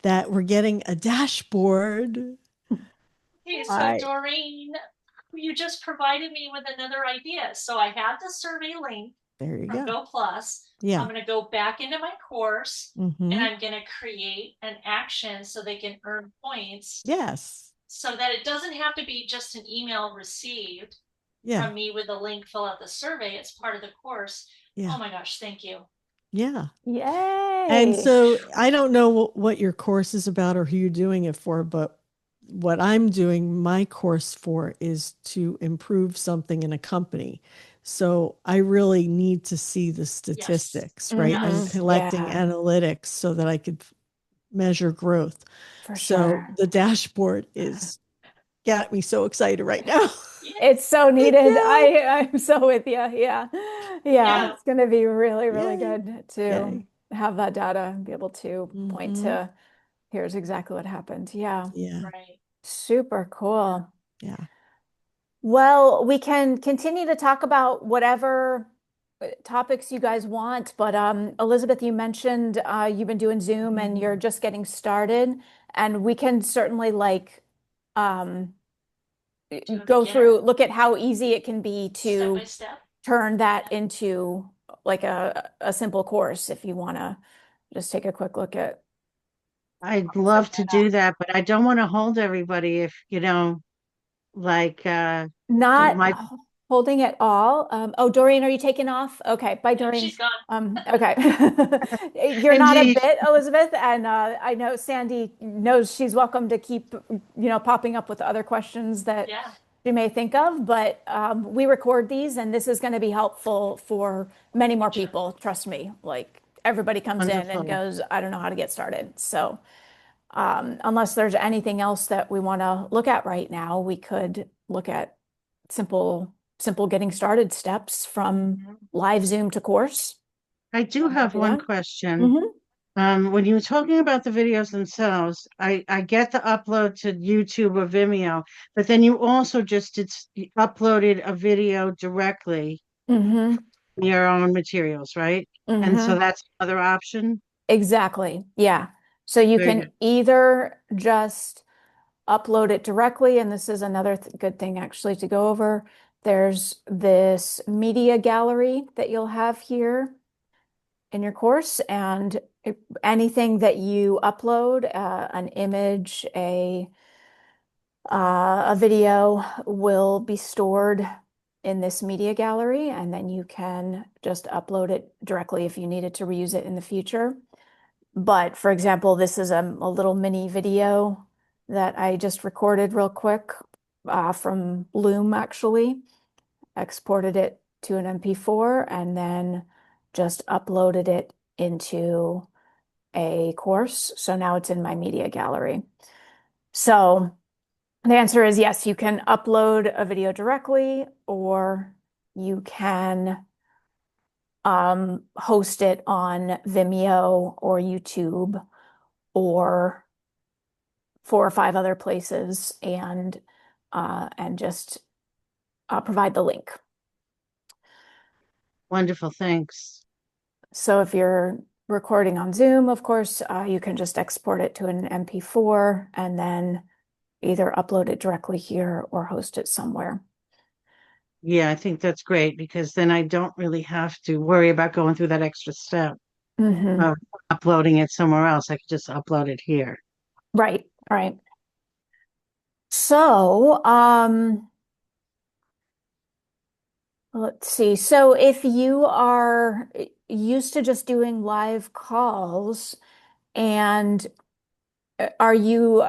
[SPEAKER 3] that we're getting a dashboard.
[SPEAKER 2] Okay, so
[SPEAKER 3] I
[SPEAKER 2] Doreen, you just provided me with another idea. So I have the survey link
[SPEAKER 3] There you
[SPEAKER 2] from
[SPEAKER 3] go.
[SPEAKER 2] Go Plus. I'm
[SPEAKER 3] Yeah.
[SPEAKER 2] going to go back into my course and
[SPEAKER 3] Mm-hmm.
[SPEAKER 2] I'm going to create an action so they can earn points
[SPEAKER 3] Yes.
[SPEAKER 2] so that it doesn't have to be just an email received
[SPEAKER 3] Yeah.
[SPEAKER 2] from me with a link, fill out the survey. It's part of the course.
[SPEAKER 3] Yeah.
[SPEAKER 2] Oh my gosh, thank you.
[SPEAKER 3] Yeah. And
[SPEAKER 1] Yay.
[SPEAKER 3] so I don't know what your course is about or who you're doing it for, but what I'm doing my course for is to improve something in a company. So I really need to see the
[SPEAKER 2] Yes.
[SPEAKER 3] statistics, right? I'm
[SPEAKER 1] Mm-hmm.
[SPEAKER 2] Yes.
[SPEAKER 3] collecting
[SPEAKER 1] Yeah,
[SPEAKER 3] analytics so that I could measure growth.
[SPEAKER 1] for
[SPEAKER 3] So
[SPEAKER 1] sure.
[SPEAKER 3] the dashboard is got me so excited right now.
[SPEAKER 1] It's
[SPEAKER 2] Yes.
[SPEAKER 1] so
[SPEAKER 3] Me
[SPEAKER 1] needed.
[SPEAKER 3] too.
[SPEAKER 1] I'm so with you. Yeah. Yeah.
[SPEAKER 2] Yeah.
[SPEAKER 1] It's going to be really, really
[SPEAKER 3] Yay.
[SPEAKER 1] good to
[SPEAKER 3] Yay.
[SPEAKER 1] have that data and be able to point
[SPEAKER 3] Mm-hmm.
[SPEAKER 1] to here's exactly what happened. Yeah.
[SPEAKER 3] Yeah.
[SPEAKER 2] Right.
[SPEAKER 1] Super
[SPEAKER 2] Yeah.
[SPEAKER 1] cool.
[SPEAKER 3] Yeah.
[SPEAKER 1] Well, we can continue to talk about whatever topics you guys want, but Elizabeth, you mentioned you've been doing Zoom and you're just getting started, and we can certainly um,
[SPEAKER 2] Do a
[SPEAKER 1] go
[SPEAKER 2] beginner
[SPEAKER 1] through, look at how easy it can be
[SPEAKER 2] step by
[SPEAKER 1] to
[SPEAKER 2] step.
[SPEAKER 1] turn that
[SPEAKER 2] Yeah.
[SPEAKER 1] into like a simple course if you want to just take a quick look at
[SPEAKER 4] I'd
[SPEAKER 1] set
[SPEAKER 4] love to
[SPEAKER 1] that up.
[SPEAKER 4] do that, but I don't want to hold everybody if, like
[SPEAKER 1] Not
[SPEAKER 4] my
[SPEAKER 1] holding it all. Oh, Doreen, are you taking off? Okay, bye,
[SPEAKER 2] No,
[SPEAKER 1] Doreen.
[SPEAKER 2] she's gone.
[SPEAKER 1] Okay. You're not a
[SPEAKER 4] indeed.
[SPEAKER 1] bit, Elizabeth, and I know Sandy knows she's welcome to keep, popping up with other questions that
[SPEAKER 2] Yeah.
[SPEAKER 1] you may think of, but we record these, and this is going to be helpful for many more
[SPEAKER 2] Sure.
[SPEAKER 1] people. Trust me. Like everybody comes in and
[SPEAKER 4] Wonderful.
[SPEAKER 1] goes, I don't know how to get started. So, unless there's anything else that we want to look at right now, we could look at simple getting started steps from
[SPEAKER 2] Mhm.
[SPEAKER 1] live Zoom to course.
[SPEAKER 4] I do
[SPEAKER 1] Want to
[SPEAKER 4] have
[SPEAKER 1] do
[SPEAKER 4] one
[SPEAKER 1] that?
[SPEAKER 4] question.
[SPEAKER 1] Hmm.
[SPEAKER 4] When you were talking about the videos themselves, I get the upload to YouTube or Vimeo, but then you also just uploaded a video directly
[SPEAKER 1] Hmm.
[SPEAKER 4] from your own materials, right? And so
[SPEAKER 1] Hmm.
[SPEAKER 4] that's another option.
[SPEAKER 1] Exactly. Yeah. So you
[SPEAKER 4] Very
[SPEAKER 1] can
[SPEAKER 4] good.
[SPEAKER 1] either just upload it directly. And this is another good thing actually to go over. There's this media gallery that you'll have here in your course, and anything that you upload, an image, a video will be stored in this media gallery, and then you can just upload it directly if you needed to reuse it in the future. But for example, this is a little mini video that I just recorded real quick from Loom, actually. Exported it to an MP4 and then just uploaded it into a course. So now it's in my media gallery. So the answer is yes, you can upload a video directly, or you can host it on Vimeo or YouTube or 4 or 5 other places, and just provide the link.
[SPEAKER 4] Wonderful, thanks.
[SPEAKER 1] So if you're recording on Zoom, of course, you can just export it to an MP4 and then either upload it directly here or host it somewhere.
[SPEAKER 4] Yeah, I think that's great because then I don't really have to worry about going through that extra step of uploading it somewhere else. I could just upload it here.
[SPEAKER 1] Right, right. So, let's see. So if you are used to just doing live calls, and are you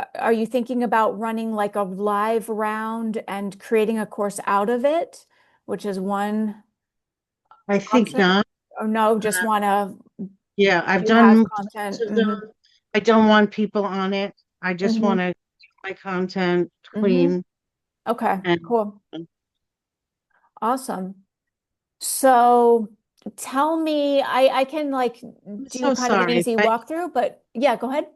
[SPEAKER 1] thinking about running like a live round and creating a course out of it, which is one
[SPEAKER 4] I think
[SPEAKER 1] option?
[SPEAKER 4] not.
[SPEAKER 1] Or no, just want to
[SPEAKER 4] Yeah, I've
[SPEAKER 1] have
[SPEAKER 4] done
[SPEAKER 1] content.
[SPEAKER 4] most of them. I don't want people on it. I just
[SPEAKER 1] Hmm.
[SPEAKER 4] want to keep my content
[SPEAKER 1] Hmm.
[SPEAKER 4] clean
[SPEAKER 1] Okay,
[SPEAKER 4] and
[SPEAKER 1] cool. Awesome. So tell me, I can like
[SPEAKER 4] I'm
[SPEAKER 1] do
[SPEAKER 4] so
[SPEAKER 1] kind of an
[SPEAKER 4] sorry.
[SPEAKER 1] easy walkthrough, but yeah, go ahead.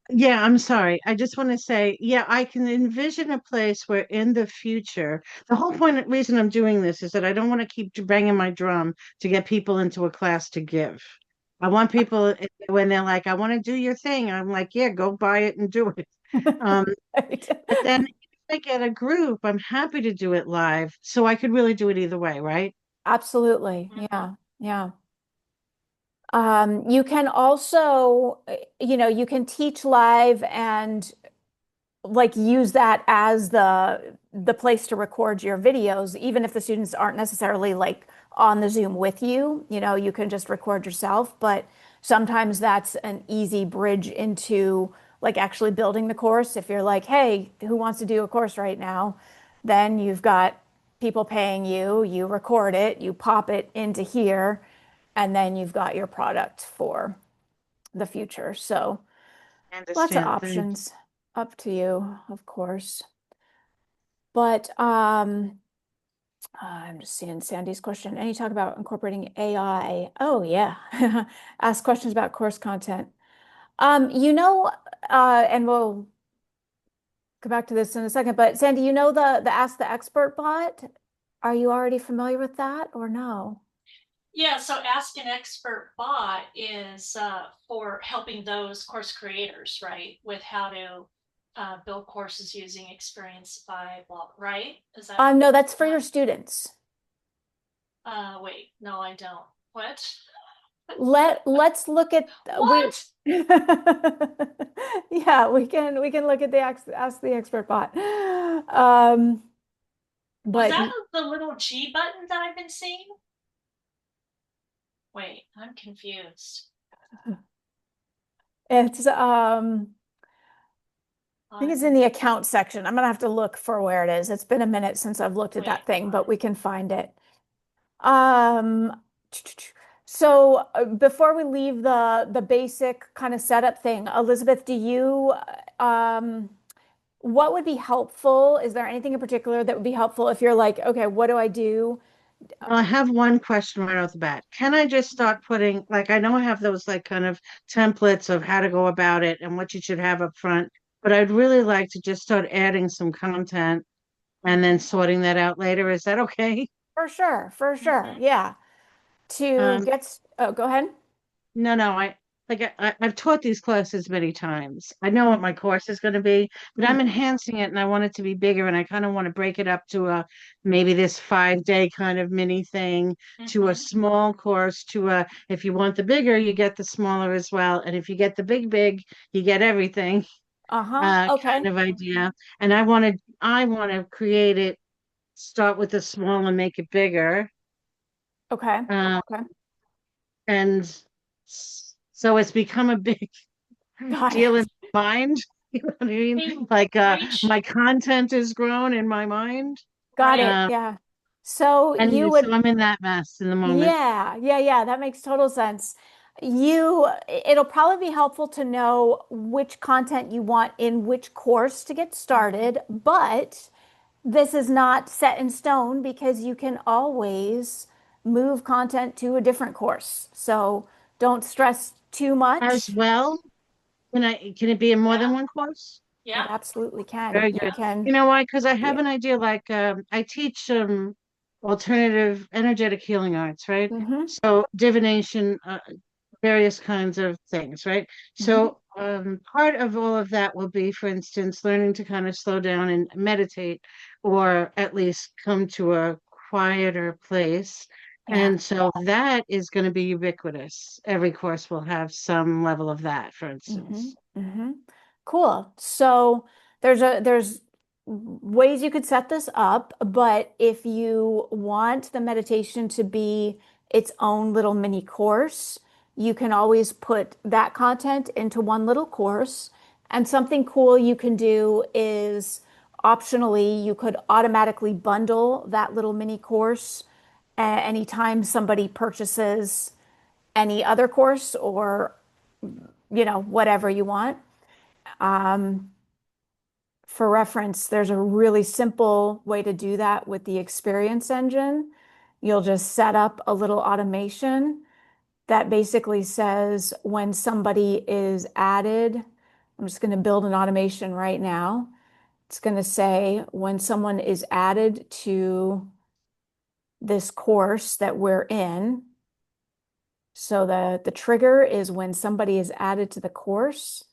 [SPEAKER 4] Yeah, I'm sorry. I just want to say, yeah, I can envision a place where in the future, the whole point, reason I'm doing this is that I don't want to keep banging my drum to get people into a class to give. I want people when they're like, I want to do your thing. I'm like, yeah, go buy it and do it. Um,
[SPEAKER 1] Right.
[SPEAKER 4] but then if I get a group, I'm happy to do it live. So I could really do it either way, right?
[SPEAKER 1] Absolutely. Yeah. Yeah. You can also, you can teach live and like use that as the place to record your videos, even if the students aren't necessarily like on the Zoom with you, you can just record yourself. But sometimes that's an easy bridge into like actually building the course. If you're like, hey, who wants to do a course right now? Then you've got people paying you, you record it, you pop it into here, and then you've got your product for the future. So
[SPEAKER 4] I
[SPEAKER 1] lots of
[SPEAKER 4] understand. Thanks.
[SPEAKER 1] options, up to you, of course. But I'm just seeing Sandy's question. Any talk about incorporating AI? Oh yeah. Ask questions about course content. And we'll go back to this in a second, but Sandy, the Ask the Expert bot? Are you already familiar with that or no?
[SPEAKER 2] Yeah, so Ask an Expert bot is for helping those course creators, right, with how to build courses using Xperiencify, right? Is that
[SPEAKER 1] No, that's for your students.
[SPEAKER 2] wait, no, I don't. What?
[SPEAKER 1] Let's look at
[SPEAKER 2] What?
[SPEAKER 1] yeah, we can look at the ask the expert bot. Um,
[SPEAKER 2] Was
[SPEAKER 1] but
[SPEAKER 2] that the little G button that I've been seeing? Wait, I'm confused.
[SPEAKER 1] it's I think it's in the account section. I'm gonna have to look for where it is. It's been a minute since I've looked at that thing, but we can find it. Um, so before we leave the basic kind of setup thing, Elizabeth, do you what would be helpful? Is there anything in particular that would be helpful if you're like, okay, what do I do?
[SPEAKER 4] Well, I have one question right off the bat. Can I just start putting, like, I know I have those like kind of templates of how to go about it and what you should have up front, but I'd really like to just start adding some content and then sorting that out later. Is that okay?
[SPEAKER 1] For sure, for sure.
[SPEAKER 2] Mhm.
[SPEAKER 1] Yeah. To
[SPEAKER 4] Um,
[SPEAKER 1] get, oh, go ahead.
[SPEAKER 4] no, like I've taught these classes many times. I know what
[SPEAKER 1] Mm,
[SPEAKER 4] my course is going to be, but I'm
[SPEAKER 1] mhm.
[SPEAKER 4] enhancing it and I want it to be bigger. And I kind of want to break it up to a maybe this 5 day kind of mini thing, to a
[SPEAKER 2] Mm-hmm.
[SPEAKER 4] small course, to a if you want the bigger, you get the smaller as well. And if you get the big, you get everything
[SPEAKER 1] Uh-huh. Okay.
[SPEAKER 4] kind of idea. And I want to create it, start with the small and make it bigger.
[SPEAKER 1] Okay.
[SPEAKER 4] Uh,
[SPEAKER 1] Okay.
[SPEAKER 4] and so it's become a big
[SPEAKER 1] Got
[SPEAKER 4] deal in
[SPEAKER 1] it.
[SPEAKER 4] my mind. You know what I mean?
[SPEAKER 2] Hey,
[SPEAKER 4] Like
[SPEAKER 2] reach,
[SPEAKER 4] my content has grown in my mind.
[SPEAKER 1] Got
[SPEAKER 2] right.
[SPEAKER 1] it.
[SPEAKER 4] Um,
[SPEAKER 1] Yeah. So you
[SPEAKER 4] and
[SPEAKER 1] would,
[SPEAKER 4] so I'm in that mess in the moment.
[SPEAKER 1] yeah, that makes total sense. It'll probably be helpful to know which content you want in which course to get started, but this is not set in stone because you can always move content to a different course. So don't stress too
[SPEAKER 4] As
[SPEAKER 1] much.
[SPEAKER 4] well, can it be in more than
[SPEAKER 2] Yeah,
[SPEAKER 4] one course?
[SPEAKER 1] It
[SPEAKER 2] yeah,
[SPEAKER 1] absolutely can.
[SPEAKER 4] Very
[SPEAKER 1] You
[SPEAKER 4] good.
[SPEAKER 1] can
[SPEAKER 4] You know why? Because I have
[SPEAKER 1] be.
[SPEAKER 4] an idea. Like I teach alternative energetic healing arts, right?
[SPEAKER 1] Mm-hmm,
[SPEAKER 4] So divination, various kinds of things, right?
[SPEAKER 1] mm-hmm,
[SPEAKER 4] So part of all of that will be, for instance, learning to kind of slow down and meditate, or at least come to a quieter place.
[SPEAKER 1] yeah.
[SPEAKER 4] And so that is going to be ubiquitous. Every course will have some level of that, for
[SPEAKER 1] Mm-hmm,
[SPEAKER 4] instance.
[SPEAKER 1] mm-hmm. Cool. So there's ways you could set this up, but if you want the meditation to be its own little mini course, you can always put that content into one little course. And something cool you can do is optionally, you could automatically bundle that little mini course anytime somebody purchases any other course or whatever you want. For reference, there's a really simple way to do that with the experience engine. You'll just set up a little automation that basically says when somebody is added, I'm just going to build an automation right now. It's going to say when someone is added to this course that we're in. So the trigger is when somebody is added to the course.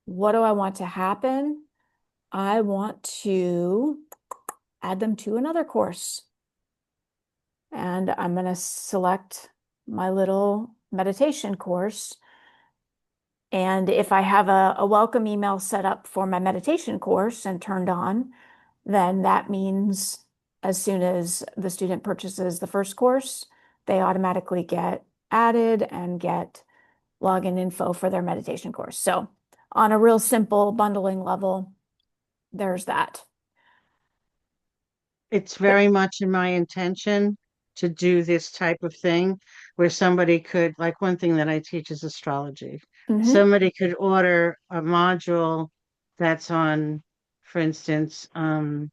[SPEAKER 1] What do I want to happen? I want to add them to another course. And I'm going to select my little meditation course. And if I have a welcome email set up for my meditation course and turned on, then that means as soon as the student purchases the first course, they automatically get added and get login info for their meditation course. So on a real simple bundling level, there's that.
[SPEAKER 4] It's very much in my intention to do this type of thing where somebody could, like one thing that I teach is astrology.
[SPEAKER 1] Mhm,
[SPEAKER 4] Somebody could order a module that's on, for instance, the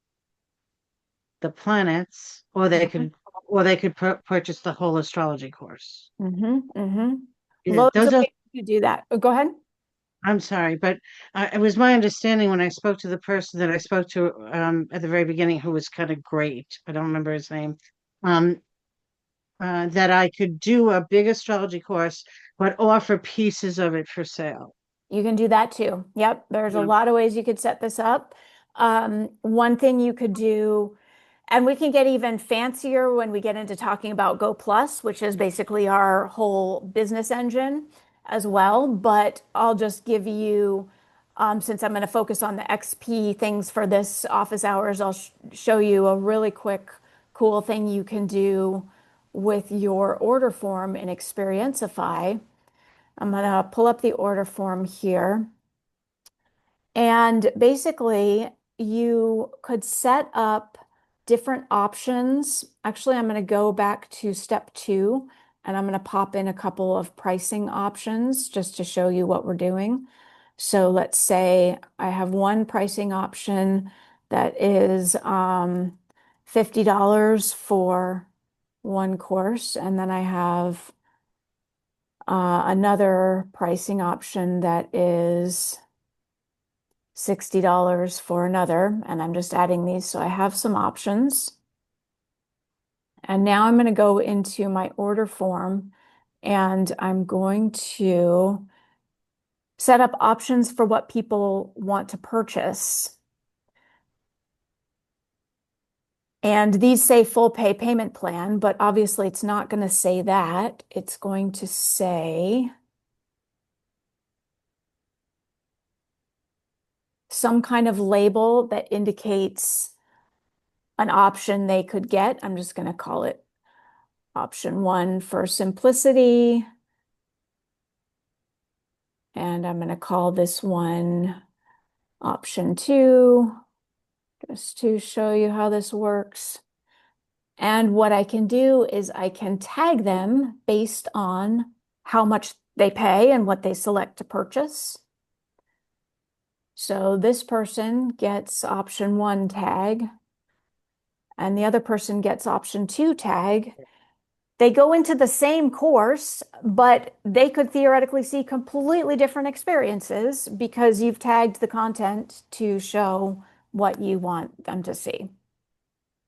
[SPEAKER 4] planets,
[SPEAKER 1] mhm,
[SPEAKER 4] or they could purchase the whole astrology course.
[SPEAKER 1] mhm.
[SPEAKER 4] Yeah,
[SPEAKER 1] Loads
[SPEAKER 4] those
[SPEAKER 1] of
[SPEAKER 4] are,
[SPEAKER 1] ways to do that. Go ahead.
[SPEAKER 4] I'm sorry, but it was my understanding when I spoke to the person that I spoke to at the very beginning, who was kind of great. I don't remember his name. Um, that I could do a big astrology course, but offer pieces of it for sale.
[SPEAKER 1] You can do that too. Yep, there's a
[SPEAKER 4] Yeah.
[SPEAKER 1] lot of ways you could set this up. One thing you could do, and we can get even fancier when we get into talking about Go Plus, which is basically our whole business engine as well. But I'll just give you, since I'm going to focus on the XP things for this office hours, I'll show you a really quick, cool thing you can do with your order form in Xperiencify. I'm going to pull up the order form here. And basically, you could set up different options. Actually, I'm going to go back to step 2 and I'm going to pop in a couple of pricing options just to show you what we're doing. So let's say I have one pricing option that is $50 for one course, and then I have another pricing option that is $60 for another, and I'm just adding these so I have some options. And now I'm going to go into my order form and I'm going to set up options for what people want to purchase. And these say full pay payment plan, but obviously it's not going to say that. It's going to say some kind of label that indicates an option they could get. I'm just going to call it option 1 for simplicity. And I'm going to call this one option 2, just to show you how this works. And what I can do is I can tag them based on how much they pay and what they select to purchase. So this person gets option 1 tag, and the other person gets option 2 tag. They go into the same course, but they could theoretically see completely different experiences because you've tagged the content to show what you want them to see.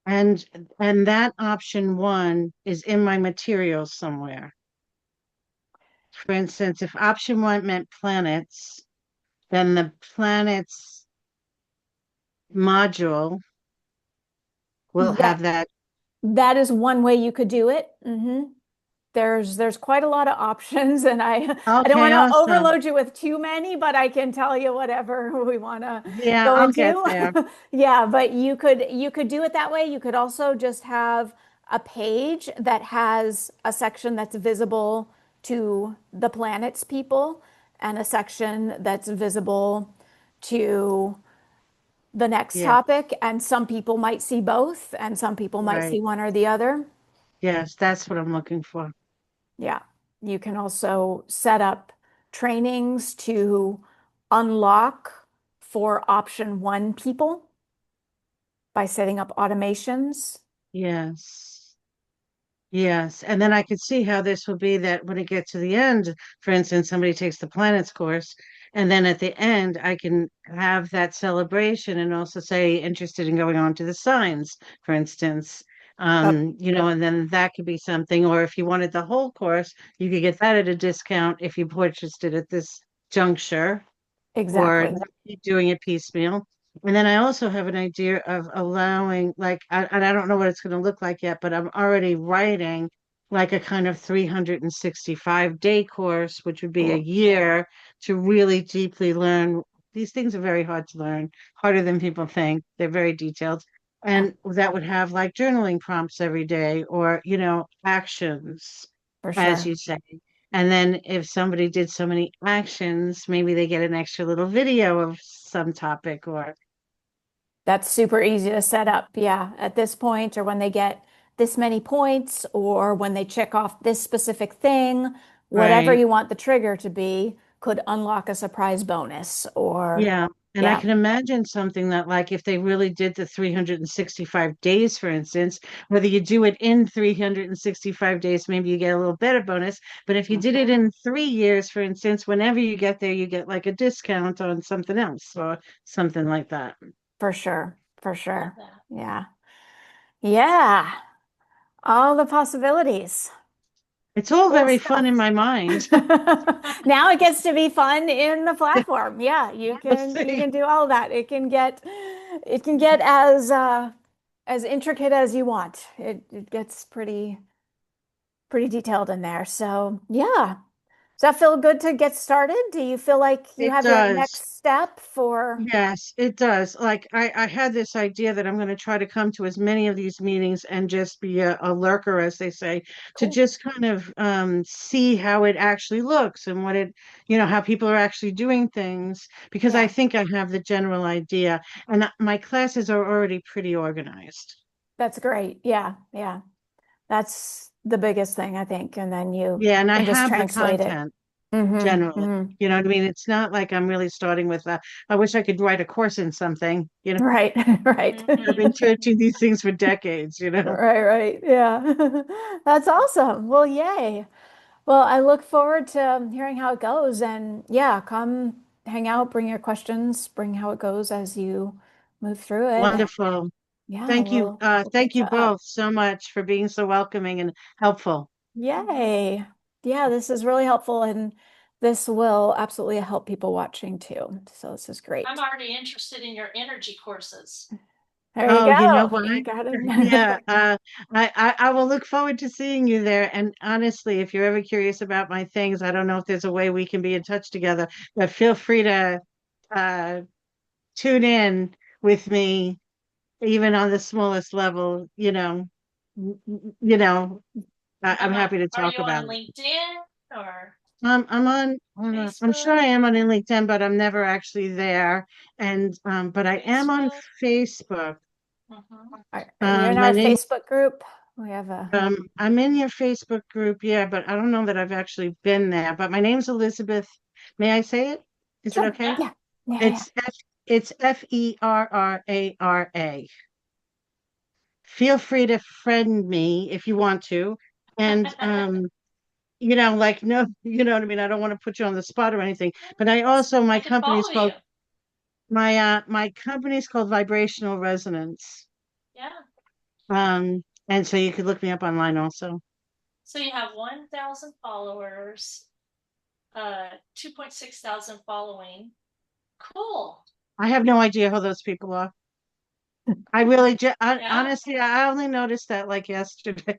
[SPEAKER 4] And that option 1 is in my materials somewhere. For instance, if option 1 meant planets, then the planets module will
[SPEAKER 1] Yeah,
[SPEAKER 4] have that.
[SPEAKER 1] that is one way you could do it. There's quite a lot of options, and I don't
[SPEAKER 4] Okay,
[SPEAKER 1] want to
[SPEAKER 4] awesome.
[SPEAKER 1] overload you with too many, but I can tell you whatever we want to
[SPEAKER 4] Yeah,
[SPEAKER 1] go
[SPEAKER 4] I'll get
[SPEAKER 1] into.
[SPEAKER 4] there.
[SPEAKER 1] Yeah, but you could do it that way. You could also just have a page that has a section that's visible to the planet's people and a section that's visible to the next
[SPEAKER 4] Yeah,
[SPEAKER 1] topic. And some people might see both, and some people might see
[SPEAKER 4] right.
[SPEAKER 1] one or the other.
[SPEAKER 4] Yes, that's what I'm looking for.
[SPEAKER 1] Yeah. You can also set up trainings to unlock for option 1 people by setting up automations.
[SPEAKER 4] Yes. Yes. And then I could see how this will be that when it gets to the end, for instance, somebody takes the planets course, and then at the end, I can have that celebration and also say interested in going on to the signs, for instance.
[SPEAKER 1] Oh,
[SPEAKER 4] And then that could be something. Or if you wanted the whole course, you could get that at a discount if you purchased it at this juncture, or
[SPEAKER 1] exactly.
[SPEAKER 4] keep doing it piecemeal. And then I also have an idea of allowing, like, and I don't know what it's going to look like yet, but I'm already writing like a kind of 365-day course, which would be a
[SPEAKER 1] Cool.
[SPEAKER 4] year to really deeply learn. These things are very hard to learn, harder than people think. They're very detailed.
[SPEAKER 1] Yeah,
[SPEAKER 4] And that would have like journaling prompts every day or, actions,
[SPEAKER 1] for
[SPEAKER 4] as
[SPEAKER 1] sure.
[SPEAKER 4] you say. And then if somebody did so many actions, maybe they get an extra little video of some topic or
[SPEAKER 1] That's super easy to set up. Yeah, at this point, or when they get this many points, or when they check off this specific thing, whatever
[SPEAKER 4] right.
[SPEAKER 1] you want the trigger to be, could unlock a surprise bonus. Or,
[SPEAKER 4] Yeah. And I
[SPEAKER 1] yeah,
[SPEAKER 4] can imagine something that, like, if they really did the 365 days, for instance, whether you do it in 365 days, maybe you get a little better bonus. But if you did it
[SPEAKER 1] mhm,
[SPEAKER 4] in 3 years, for instance, whenever you get there, you get like a discount on something else or something like that.
[SPEAKER 1] for sure. For
[SPEAKER 2] Love
[SPEAKER 1] sure.
[SPEAKER 2] that.
[SPEAKER 1] Yeah. Yeah. All the possibilities.
[SPEAKER 4] It's all
[SPEAKER 1] Cool
[SPEAKER 4] very fun in
[SPEAKER 1] stuff.
[SPEAKER 4] my mind.
[SPEAKER 1] Now it gets to be fun in the platform. Yeah, you
[SPEAKER 4] We'll
[SPEAKER 1] can you
[SPEAKER 4] see.
[SPEAKER 1] can do all of that. It can get as intricate as you want. It gets pretty detailed in there. So yeah. Does that feel good to get started? Do you feel like you
[SPEAKER 4] It
[SPEAKER 1] have your
[SPEAKER 4] does.
[SPEAKER 1] next step for
[SPEAKER 4] Yes, it does. Like I had this idea that I'm going to try to come to as many of these meetings and just be a lurker, as they say, to
[SPEAKER 1] cool.
[SPEAKER 4] just kind of see how it actually looks and how people are actually doing things, because I
[SPEAKER 1] Yeah,
[SPEAKER 4] think I have the general idea, and my classes are already pretty organized.
[SPEAKER 1] that's great. Yeah, yeah. That's the biggest thing, I think. And then you
[SPEAKER 4] Yeah, and I
[SPEAKER 1] can just
[SPEAKER 4] have the
[SPEAKER 1] translate it.
[SPEAKER 4] content
[SPEAKER 1] Mm-hmm.
[SPEAKER 4] generally.
[SPEAKER 1] Mm-hmm.
[SPEAKER 4] You know what I mean? It's not like I'm really starting with, I wish I could write a course in something.
[SPEAKER 1] Right, right.
[SPEAKER 4] I've been teaching these things for decades.
[SPEAKER 1] Right, right. Yeah. That's awesome. Well, yay. Well, I look forward to hearing how it goes. And yeah, come hang out, bring your questions, bring how it goes as you move through it. And
[SPEAKER 4] Wonderful.
[SPEAKER 1] yeah,
[SPEAKER 4] Thank you.
[SPEAKER 1] we'll
[SPEAKER 4] Thank
[SPEAKER 1] catch
[SPEAKER 4] you
[SPEAKER 1] up.
[SPEAKER 4] both so much for being so welcoming and helpful.
[SPEAKER 1] Yay. Yeah, this is really helpful. And this will absolutely help people watching too. So this is great.
[SPEAKER 2] I'm already interested in your energy courses.
[SPEAKER 1] There you
[SPEAKER 4] Oh, you know
[SPEAKER 1] go.
[SPEAKER 4] what?
[SPEAKER 1] You got it.
[SPEAKER 4] Yeah, I will look forward to seeing you there. And honestly, if you're ever curious about my things, I don't know if there's a way we can be in touch together, but feel free to uh, tune in with me, even on the smallest level. You know, I'm happy to
[SPEAKER 2] Are
[SPEAKER 4] talk
[SPEAKER 2] you on
[SPEAKER 4] about it.
[SPEAKER 2] LinkedIn or
[SPEAKER 4] I'm on, I'm sure
[SPEAKER 2] Facebook?
[SPEAKER 4] I am on LinkedIn, but I'm never actually there. And but I am on
[SPEAKER 2] Facebook?
[SPEAKER 4] Facebook.
[SPEAKER 2] Mhm.
[SPEAKER 1] Are you in
[SPEAKER 4] My
[SPEAKER 1] our
[SPEAKER 4] name
[SPEAKER 1] Facebook group? We have a
[SPEAKER 4] I'm in your Facebook group, yeah, but I don't know that I've actually been there. But my name's Elizabeth. May I say it? Is it
[SPEAKER 1] sure.
[SPEAKER 4] okay?
[SPEAKER 2] Yeah.
[SPEAKER 1] Yeah. Yeah. Yeah.
[SPEAKER 4] It's Ferrara. Feel free to friend me if you want to. And like no, you know what I mean? I don't want to put you on the spot or anything. But I also
[SPEAKER 2] I can follow you.
[SPEAKER 4] my company's called Vibrational Resonance.
[SPEAKER 2] Yeah.
[SPEAKER 4] And so you could look me up online also.
[SPEAKER 2] So you have 1,000 followers, 2.6 thousand following. Cool.
[SPEAKER 4] I have no idea who those people are. I really
[SPEAKER 2] Yeah.
[SPEAKER 4] honestly, I only noticed that like yesterday.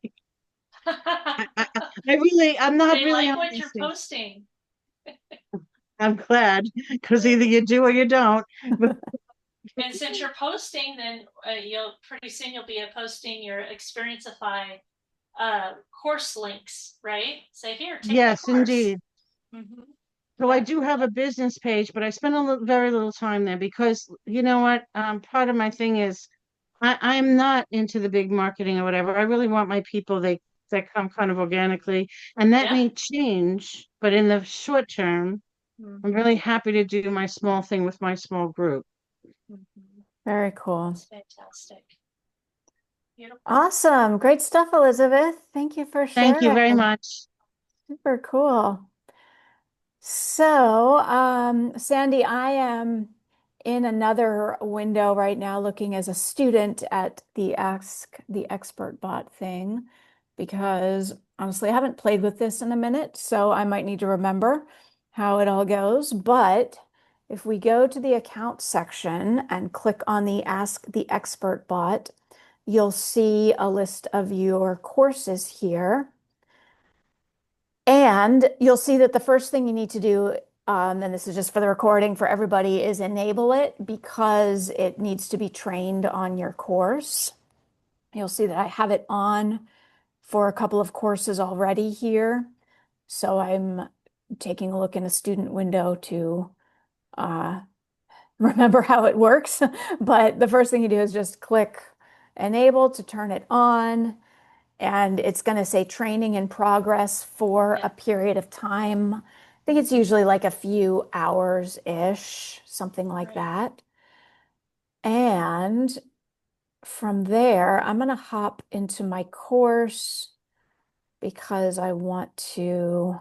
[SPEAKER 4] I'm not
[SPEAKER 2] They
[SPEAKER 4] really
[SPEAKER 2] like
[SPEAKER 4] on
[SPEAKER 2] what
[SPEAKER 4] these
[SPEAKER 2] you're
[SPEAKER 4] things.
[SPEAKER 2] posting.
[SPEAKER 4] I'm glad because either you do or you don't. But
[SPEAKER 2] And since you're posting, then you'll pretty soon you'll be posting your Xperiencify course links, right? Say here, take the
[SPEAKER 4] yes,
[SPEAKER 2] course.
[SPEAKER 4] indeed.
[SPEAKER 2] Mm-hmm.
[SPEAKER 4] So I
[SPEAKER 2] Yeah,
[SPEAKER 4] do have a business page, but I spend very little time there because you know what? Part of my thing is I'm not into the big marketing or whatever. I really want my people that come kind of organically, and that
[SPEAKER 2] yeah.
[SPEAKER 4] may change, but in the short term, I'm
[SPEAKER 2] Mm-hmm.
[SPEAKER 4] really happy to do my small thing with my small group.
[SPEAKER 2] Mm-hmm.
[SPEAKER 1] Very cool.
[SPEAKER 2] That's fantastic. Beautiful.
[SPEAKER 1] Awesome. Great stuff, Elizabeth. Thank you for
[SPEAKER 4] Thank you very
[SPEAKER 1] sharing.
[SPEAKER 4] much.
[SPEAKER 1] Super cool. So, Sandy, I am in another window right now looking as a student at the Ask the Expert Bot thing because honestly, I haven't played with this in a minute, so I might need to remember how it all goes. But if we go to the account section and click on the Ask the Expert Bot, you'll see a list of your courses here. And you'll see that the first thing you need to do, and this is just for the recording for everybody, is enable it because it needs to be trained on your course. You'll see that I have it on for a couple of courses already here. So I'm taking a look in a student window to uh, remember how it works. But the first thing you do is just click enable to turn it on. And it's going to say training in progress for a
[SPEAKER 2] Yeah.
[SPEAKER 1] period of time. I think it's usually like a few hours-ish, something like
[SPEAKER 2] Right.
[SPEAKER 1] that. And from there, I'm going to hop into my course because I want to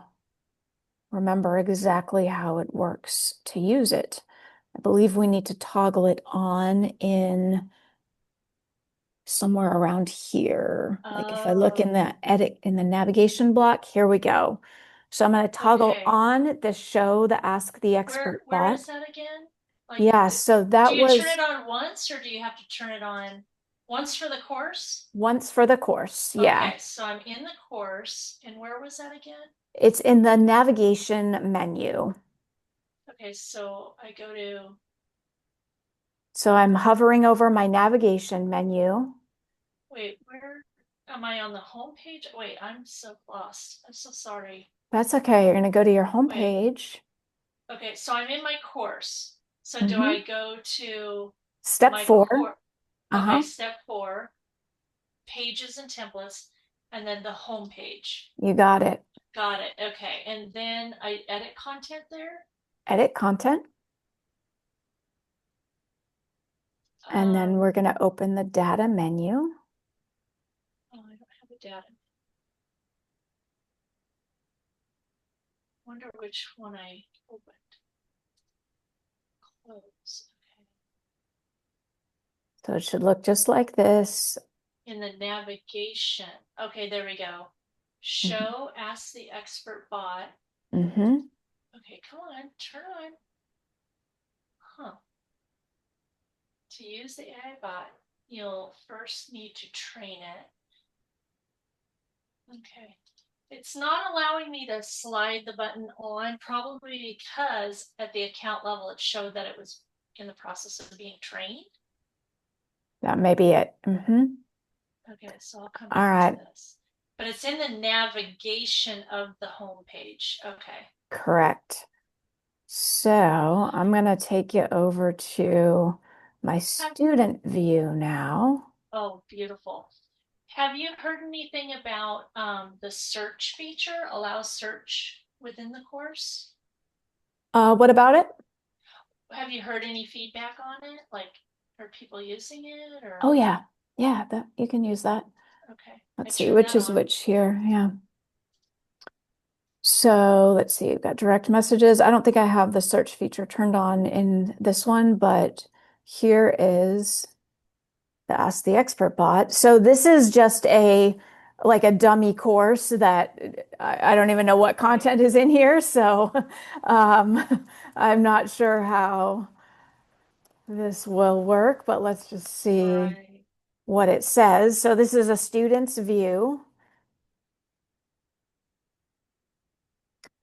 [SPEAKER 1] remember exactly how it works to use it. I believe we need to toggle it on in somewhere around here. Like if I look in
[SPEAKER 2] Oh,
[SPEAKER 1] the edit in the navigation block, here we go. So I'm going to toggle
[SPEAKER 2] okay.
[SPEAKER 1] on the show the Ask the
[SPEAKER 2] Where
[SPEAKER 1] Expert
[SPEAKER 2] where is
[SPEAKER 1] bot.
[SPEAKER 2] that again? Like,
[SPEAKER 1] Yeah, so
[SPEAKER 2] do
[SPEAKER 1] that
[SPEAKER 2] you turn
[SPEAKER 1] was
[SPEAKER 2] it on once or do you have to turn it on once for the course?
[SPEAKER 1] once for the course. Yeah,
[SPEAKER 2] Okay, so I'm in the course, and where was that again?
[SPEAKER 1] it's in the navigation menu.
[SPEAKER 2] Okay, so I go to,
[SPEAKER 1] So I'm hovering over my navigation menu.
[SPEAKER 2] wait, where am I on the home page? Wait, I'm so lost. I'm so sorry.
[SPEAKER 1] That's okay. You're going to go to your home
[SPEAKER 2] Wait,
[SPEAKER 1] page.
[SPEAKER 2] okay, so I'm in my course. So do
[SPEAKER 1] Mhm.
[SPEAKER 2] I go to
[SPEAKER 1] Step
[SPEAKER 2] my
[SPEAKER 1] 4.
[SPEAKER 2] course? Okay,
[SPEAKER 1] Uh-huh.
[SPEAKER 2] step 4, pages and templates, and then the home page.
[SPEAKER 1] You got it.
[SPEAKER 2] Got it. Okay, and then I edit content there.
[SPEAKER 1] Edit content. And then
[SPEAKER 2] Um,
[SPEAKER 1] we're going to open the data menu.
[SPEAKER 2] oh, I don't have a data. Wonder which one I opened. Close. Okay.
[SPEAKER 1] So it should look just like this.
[SPEAKER 2] In the navigation. Okay, there we go. Show Ask the Expert Bot.
[SPEAKER 1] Mm-hmm.
[SPEAKER 2] Okay, come on, turn on. Huh. To use the AI bot, you'll first need to train it. Okay. It's not allowing me to slide the button on, probably because at the account level, it showed that it was in the process of being trained.
[SPEAKER 1] That may be it.
[SPEAKER 2] Okay, so I'll come
[SPEAKER 1] All
[SPEAKER 2] back to
[SPEAKER 1] right.
[SPEAKER 2] this. But it's in the navigation of the home page. Okay.
[SPEAKER 1] Correct. So I'm going to take you over to my student view now.
[SPEAKER 2] Oh, beautiful. Have you heard anything about the search feature, allow search within the course?
[SPEAKER 1] What about it?
[SPEAKER 2] Have you heard any feedback on it? Like, are people using it or?
[SPEAKER 1] Oh yeah. Yeah, that you can use that.
[SPEAKER 2] Okay.
[SPEAKER 1] Let's
[SPEAKER 2] I
[SPEAKER 1] see
[SPEAKER 2] turned
[SPEAKER 1] which
[SPEAKER 2] that
[SPEAKER 1] is
[SPEAKER 2] on.
[SPEAKER 1] which here. Yeah. So let's see, we've got direct messages. I don't think I have the search feature turned on in this one, but here is the Ask the Expert bot. So this is just like a dummy course that I don't even know what content is in here. So I'm not sure how this will work, but let's just see
[SPEAKER 2] Right.
[SPEAKER 1] what it says. So this is a student's view.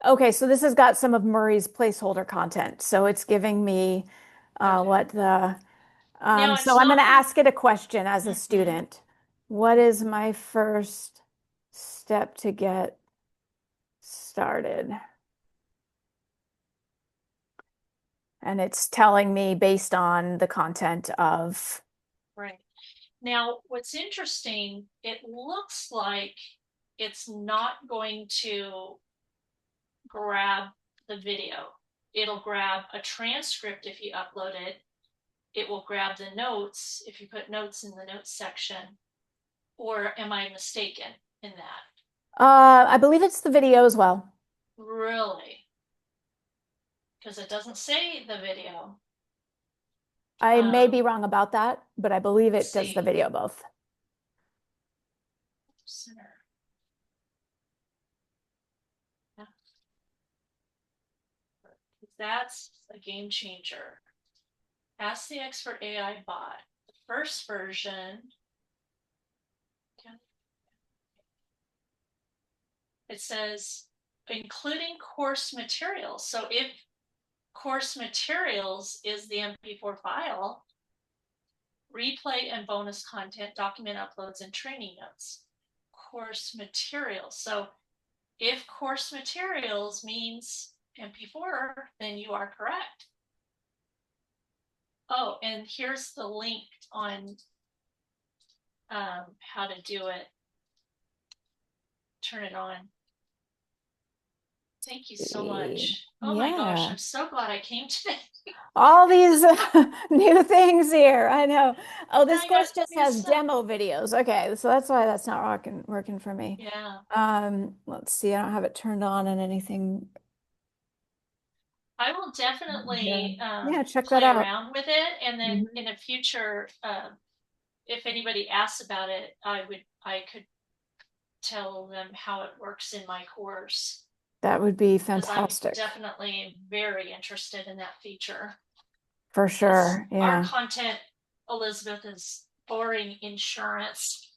[SPEAKER 1] Okay, so this has got some of Murray's placeholder content. So it's giving me
[SPEAKER 2] Okay.
[SPEAKER 1] what the
[SPEAKER 2] Now it's
[SPEAKER 1] so I'm going
[SPEAKER 2] not
[SPEAKER 1] to
[SPEAKER 2] gonna.
[SPEAKER 1] ask it a question as a
[SPEAKER 2] Mhm.
[SPEAKER 1] student. What is my first step to get started? And it's telling me based on the content of.
[SPEAKER 2] Right. Now, what's interesting, it looks like it's not going to grab the video. It'll grab a transcript if you upload it. It will grab the notes if you put notes in the notes section. Or am I mistaken in that?
[SPEAKER 1] I believe it's the video as well.
[SPEAKER 2] Really? Because it doesn't say the video.
[SPEAKER 1] I may be wrong about that, but I believe it does the
[SPEAKER 2] See.
[SPEAKER 1] video both.
[SPEAKER 2] Center. Yeah. That's a game changer. Ask the Expert AI bot. The first version, it says including course materials. So if course materials is the MP4 file, replay and bonus content, document uploads, and training notes. Course materials. So if course materials means MP4, then you are correct. Oh, and here's the link on how to do it. Turn it on. Thank you so much. Oh my gosh,
[SPEAKER 1] Yeah.
[SPEAKER 2] I'm so glad I came today.
[SPEAKER 1] All these new things here. I know. Oh, this
[SPEAKER 2] I got
[SPEAKER 1] course just has
[SPEAKER 2] these.
[SPEAKER 1] demo videos. Okay, so that's why that's not working for me.
[SPEAKER 2] Yeah.
[SPEAKER 1] Let's see. I don't have it turned on and anything.
[SPEAKER 2] I will definitely
[SPEAKER 1] Yeah, check that
[SPEAKER 2] play
[SPEAKER 1] out.
[SPEAKER 2] around with it, and then
[SPEAKER 1] Mhm.
[SPEAKER 2] in a future, if anybody asks about it, I could tell them how it works in my course,
[SPEAKER 1] That would be
[SPEAKER 2] because I'm
[SPEAKER 1] fantastic.
[SPEAKER 2] definitely very interested in that feature.
[SPEAKER 1] For
[SPEAKER 2] Because
[SPEAKER 1] sure.
[SPEAKER 2] our
[SPEAKER 1] Yeah.
[SPEAKER 2] content, Elizabeth, is boring insurance.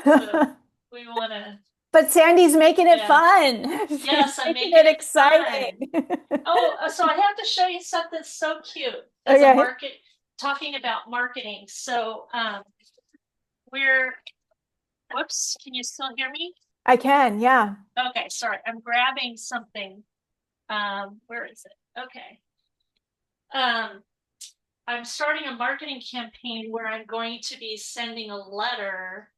[SPEAKER 2] So we want to,
[SPEAKER 1] But Sandy's making it
[SPEAKER 2] yeah.
[SPEAKER 1] fun. She's
[SPEAKER 2] Yes, I'm
[SPEAKER 1] making
[SPEAKER 2] making
[SPEAKER 1] it
[SPEAKER 2] it fun.
[SPEAKER 1] exciting.
[SPEAKER 2] Oh, so I have to show you something so cute as a
[SPEAKER 1] Okay.
[SPEAKER 2] market, talking about marketing. So we're, whoops, can you still hear me?
[SPEAKER 1] I can, yeah.
[SPEAKER 2] Okay, sorry, I'm grabbing something. Where is it? Okay. Um, I'm starting a marketing campaign where I'm going to be sending a letter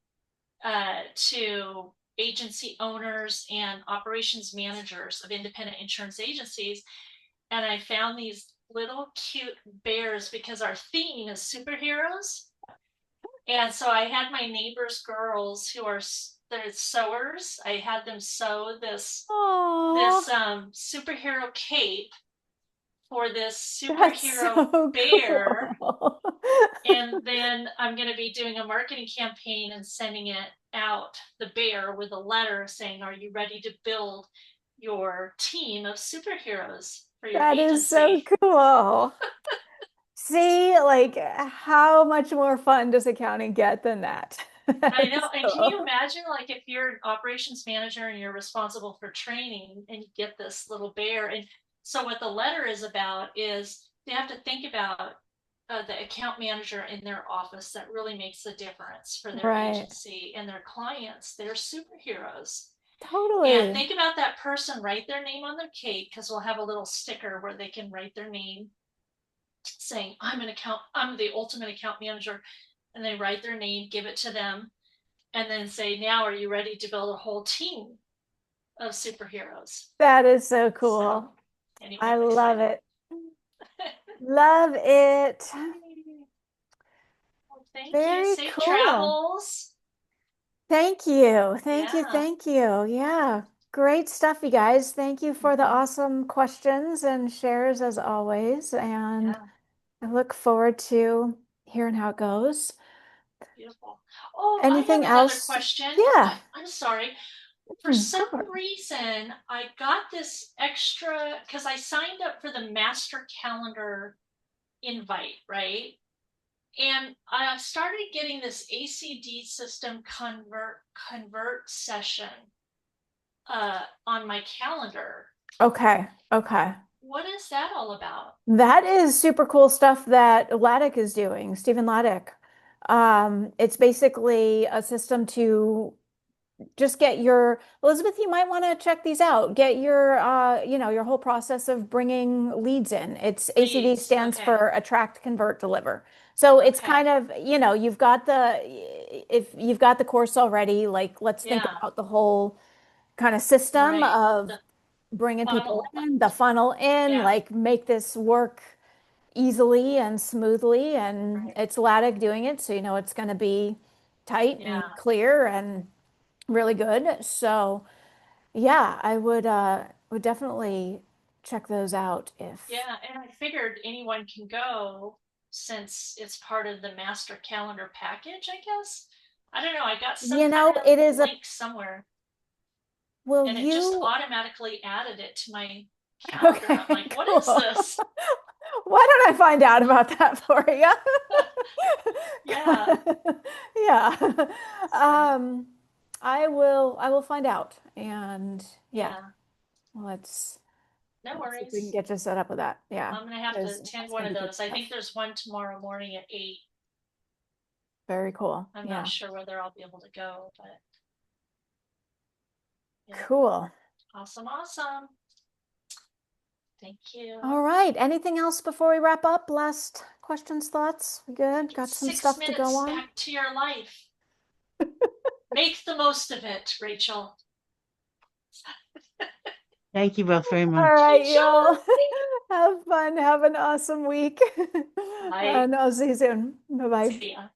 [SPEAKER 2] to agency owners and operations managers of independent insurance agencies. And I found these little cute bears because our theme is superheroes. And so I had my neighbor's girls who are they're sewers. I had them sew this
[SPEAKER 1] Aww.
[SPEAKER 2] superhero cape, for this
[SPEAKER 1] That's
[SPEAKER 2] superhero
[SPEAKER 1] so
[SPEAKER 2] bear.
[SPEAKER 1] cool.
[SPEAKER 2] And then I'm going to be doing a marketing campaign and sending it out, the bear, with a letter saying, are you ready to build your team of superheroes for your
[SPEAKER 1] That is so
[SPEAKER 2] agency?
[SPEAKER 1] cool. See, like, how much more fun does accounting get than that?
[SPEAKER 2] I know.
[SPEAKER 1] That's
[SPEAKER 2] And can you
[SPEAKER 1] cool.
[SPEAKER 2] imagine, like, if you're an operations manager and you're responsible for training and you get this little bear? And so, what the letter is about is they have to think about the account manager in their office that really makes a difference for their
[SPEAKER 1] Right.
[SPEAKER 2] agency and their clients. They're superheroes. And
[SPEAKER 1] Totally.
[SPEAKER 2] think about that person, write their name on their cake, because we'll have a little sticker where they can write their name saying, I'm the ultimate account manager. And they write their name, give it to them, and then say, now are you ready to build a whole team of superheroes?
[SPEAKER 1] That is so
[SPEAKER 2] So
[SPEAKER 1] cool.
[SPEAKER 2] anyway,
[SPEAKER 1] I
[SPEAKER 2] I'm
[SPEAKER 1] love
[SPEAKER 2] excited.
[SPEAKER 1] it. Love it.
[SPEAKER 2] Well, thank you.
[SPEAKER 1] Very
[SPEAKER 2] Safe
[SPEAKER 1] cool.
[SPEAKER 2] travels.
[SPEAKER 1] Thank you. Thank you.
[SPEAKER 2] Yeah.
[SPEAKER 1] Thank you. Yeah. Great stuff, you guys. Thank you for the awesome questions and shares as always. And
[SPEAKER 2] Yeah.
[SPEAKER 1] I look forward to hearing how it goes.
[SPEAKER 2] Beautiful. Oh, I
[SPEAKER 1] Anything
[SPEAKER 2] have another
[SPEAKER 1] else?
[SPEAKER 2] question.
[SPEAKER 1] Yeah.
[SPEAKER 2] I'm sorry. For
[SPEAKER 1] Go
[SPEAKER 2] some
[SPEAKER 1] for it.
[SPEAKER 2] reason, I got this extra because I signed up for the master calendar invite, right? And I started getting this ACD system convert session on my calendar.
[SPEAKER 1] Okay. Okay.
[SPEAKER 2] What is that all about?
[SPEAKER 1] That is super cool stuff that Laddick is doing, Stephen Laddick. It's basically a system to just get your, Elizabeth, you might want to check these out. Get your, your whole process of bringing leads in. It's ACD
[SPEAKER 2] Leads.
[SPEAKER 1] stands
[SPEAKER 2] Okay.
[SPEAKER 1] for attract, convert, deliver. So it's kind
[SPEAKER 2] Okay.
[SPEAKER 1] of, you've got if you've got the course already, like let's think
[SPEAKER 2] Yeah.
[SPEAKER 1] about the whole kind of system
[SPEAKER 2] Right.
[SPEAKER 1] of
[SPEAKER 2] The
[SPEAKER 1] bringing people
[SPEAKER 2] funnel.
[SPEAKER 1] in, the funnel in,
[SPEAKER 2] Yeah.
[SPEAKER 1] like make this work easily and smoothly. And
[SPEAKER 2] Right.
[SPEAKER 1] it's Laddick doing it, so you know it's going to be tight and
[SPEAKER 2] Yeah.
[SPEAKER 1] clear and really good. So yeah, I would definitely check those out if
[SPEAKER 2] Yeah. And I figured anyone can go since it's part of the master calendar package, I guess. I don't know. I got some kind of
[SPEAKER 1] it is a
[SPEAKER 2] link somewhere
[SPEAKER 1] will
[SPEAKER 2] and it just
[SPEAKER 1] you
[SPEAKER 2] automatically added it to my calendar. I'm
[SPEAKER 1] okay,
[SPEAKER 2] like, what is
[SPEAKER 1] cool.
[SPEAKER 2] this?
[SPEAKER 1] Why don't I find out about that for you?
[SPEAKER 2] Yeah.
[SPEAKER 1] Yeah.
[SPEAKER 2] So,
[SPEAKER 1] I will find out. And yeah,
[SPEAKER 2] yeah.
[SPEAKER 1] let's
[SPEAKER 2] No
[SPEAKER 1] let's see if we can
[SPEAKER 2] worries.
[SPEAKER 1] get you set up with that. Yeah,
[SPEAKER 2] I'm gonna have to
[SPEAKER 1] because
[SPEAKER 2] attend
[SPEAKER 1] that's
[SPEAKER 2] one
[SPEAKER 1] gonna
[SPEAKER 2] of
[SPEAKER 1] be good
[SPEAKER 2] those. I
[SPEAKER 1] stuff.
[SPEAKER 2] think there's one tomorrow morning at 8.
[SPEAKER 1] Very cool.
[SPEAKER 2] I'm not
[SPEAKER 1] Yeah.
[SPEAKER 2] sure whether I'll be able to go, but yeah.
[SPEAKER 1] Cool.
[SPEAKER 2] Awesome, awesome. Thank you.
[SPEAKER 1] All right. Anything else before we wrap up? Last questions, thoughts? We good?
[SPEAKER 2] Get
[SPEAKER 1] Got some
[SPEAKER 2] 6
[SPEAKER 1] stuff to go
[SPEAKER 2] minutes
[SPEAKER 1] on?
[SPEAKER 2] back to your life. Make the most of it, Rachel.
[SPEAKER 4] Thank you both very
[SPEAKER 1] All
[SPEAKER 4] much.
[SPEAKER 1] right,
[SPEAKER 2] Rachel.
[SPEAKER 1] y'all. Have fun. Have an awesome week.
[SPEAKER 2] Bye.
[SPEAKER 1] And I'll see you soon. Bye-bye.
[SPEAKER 2] See ya.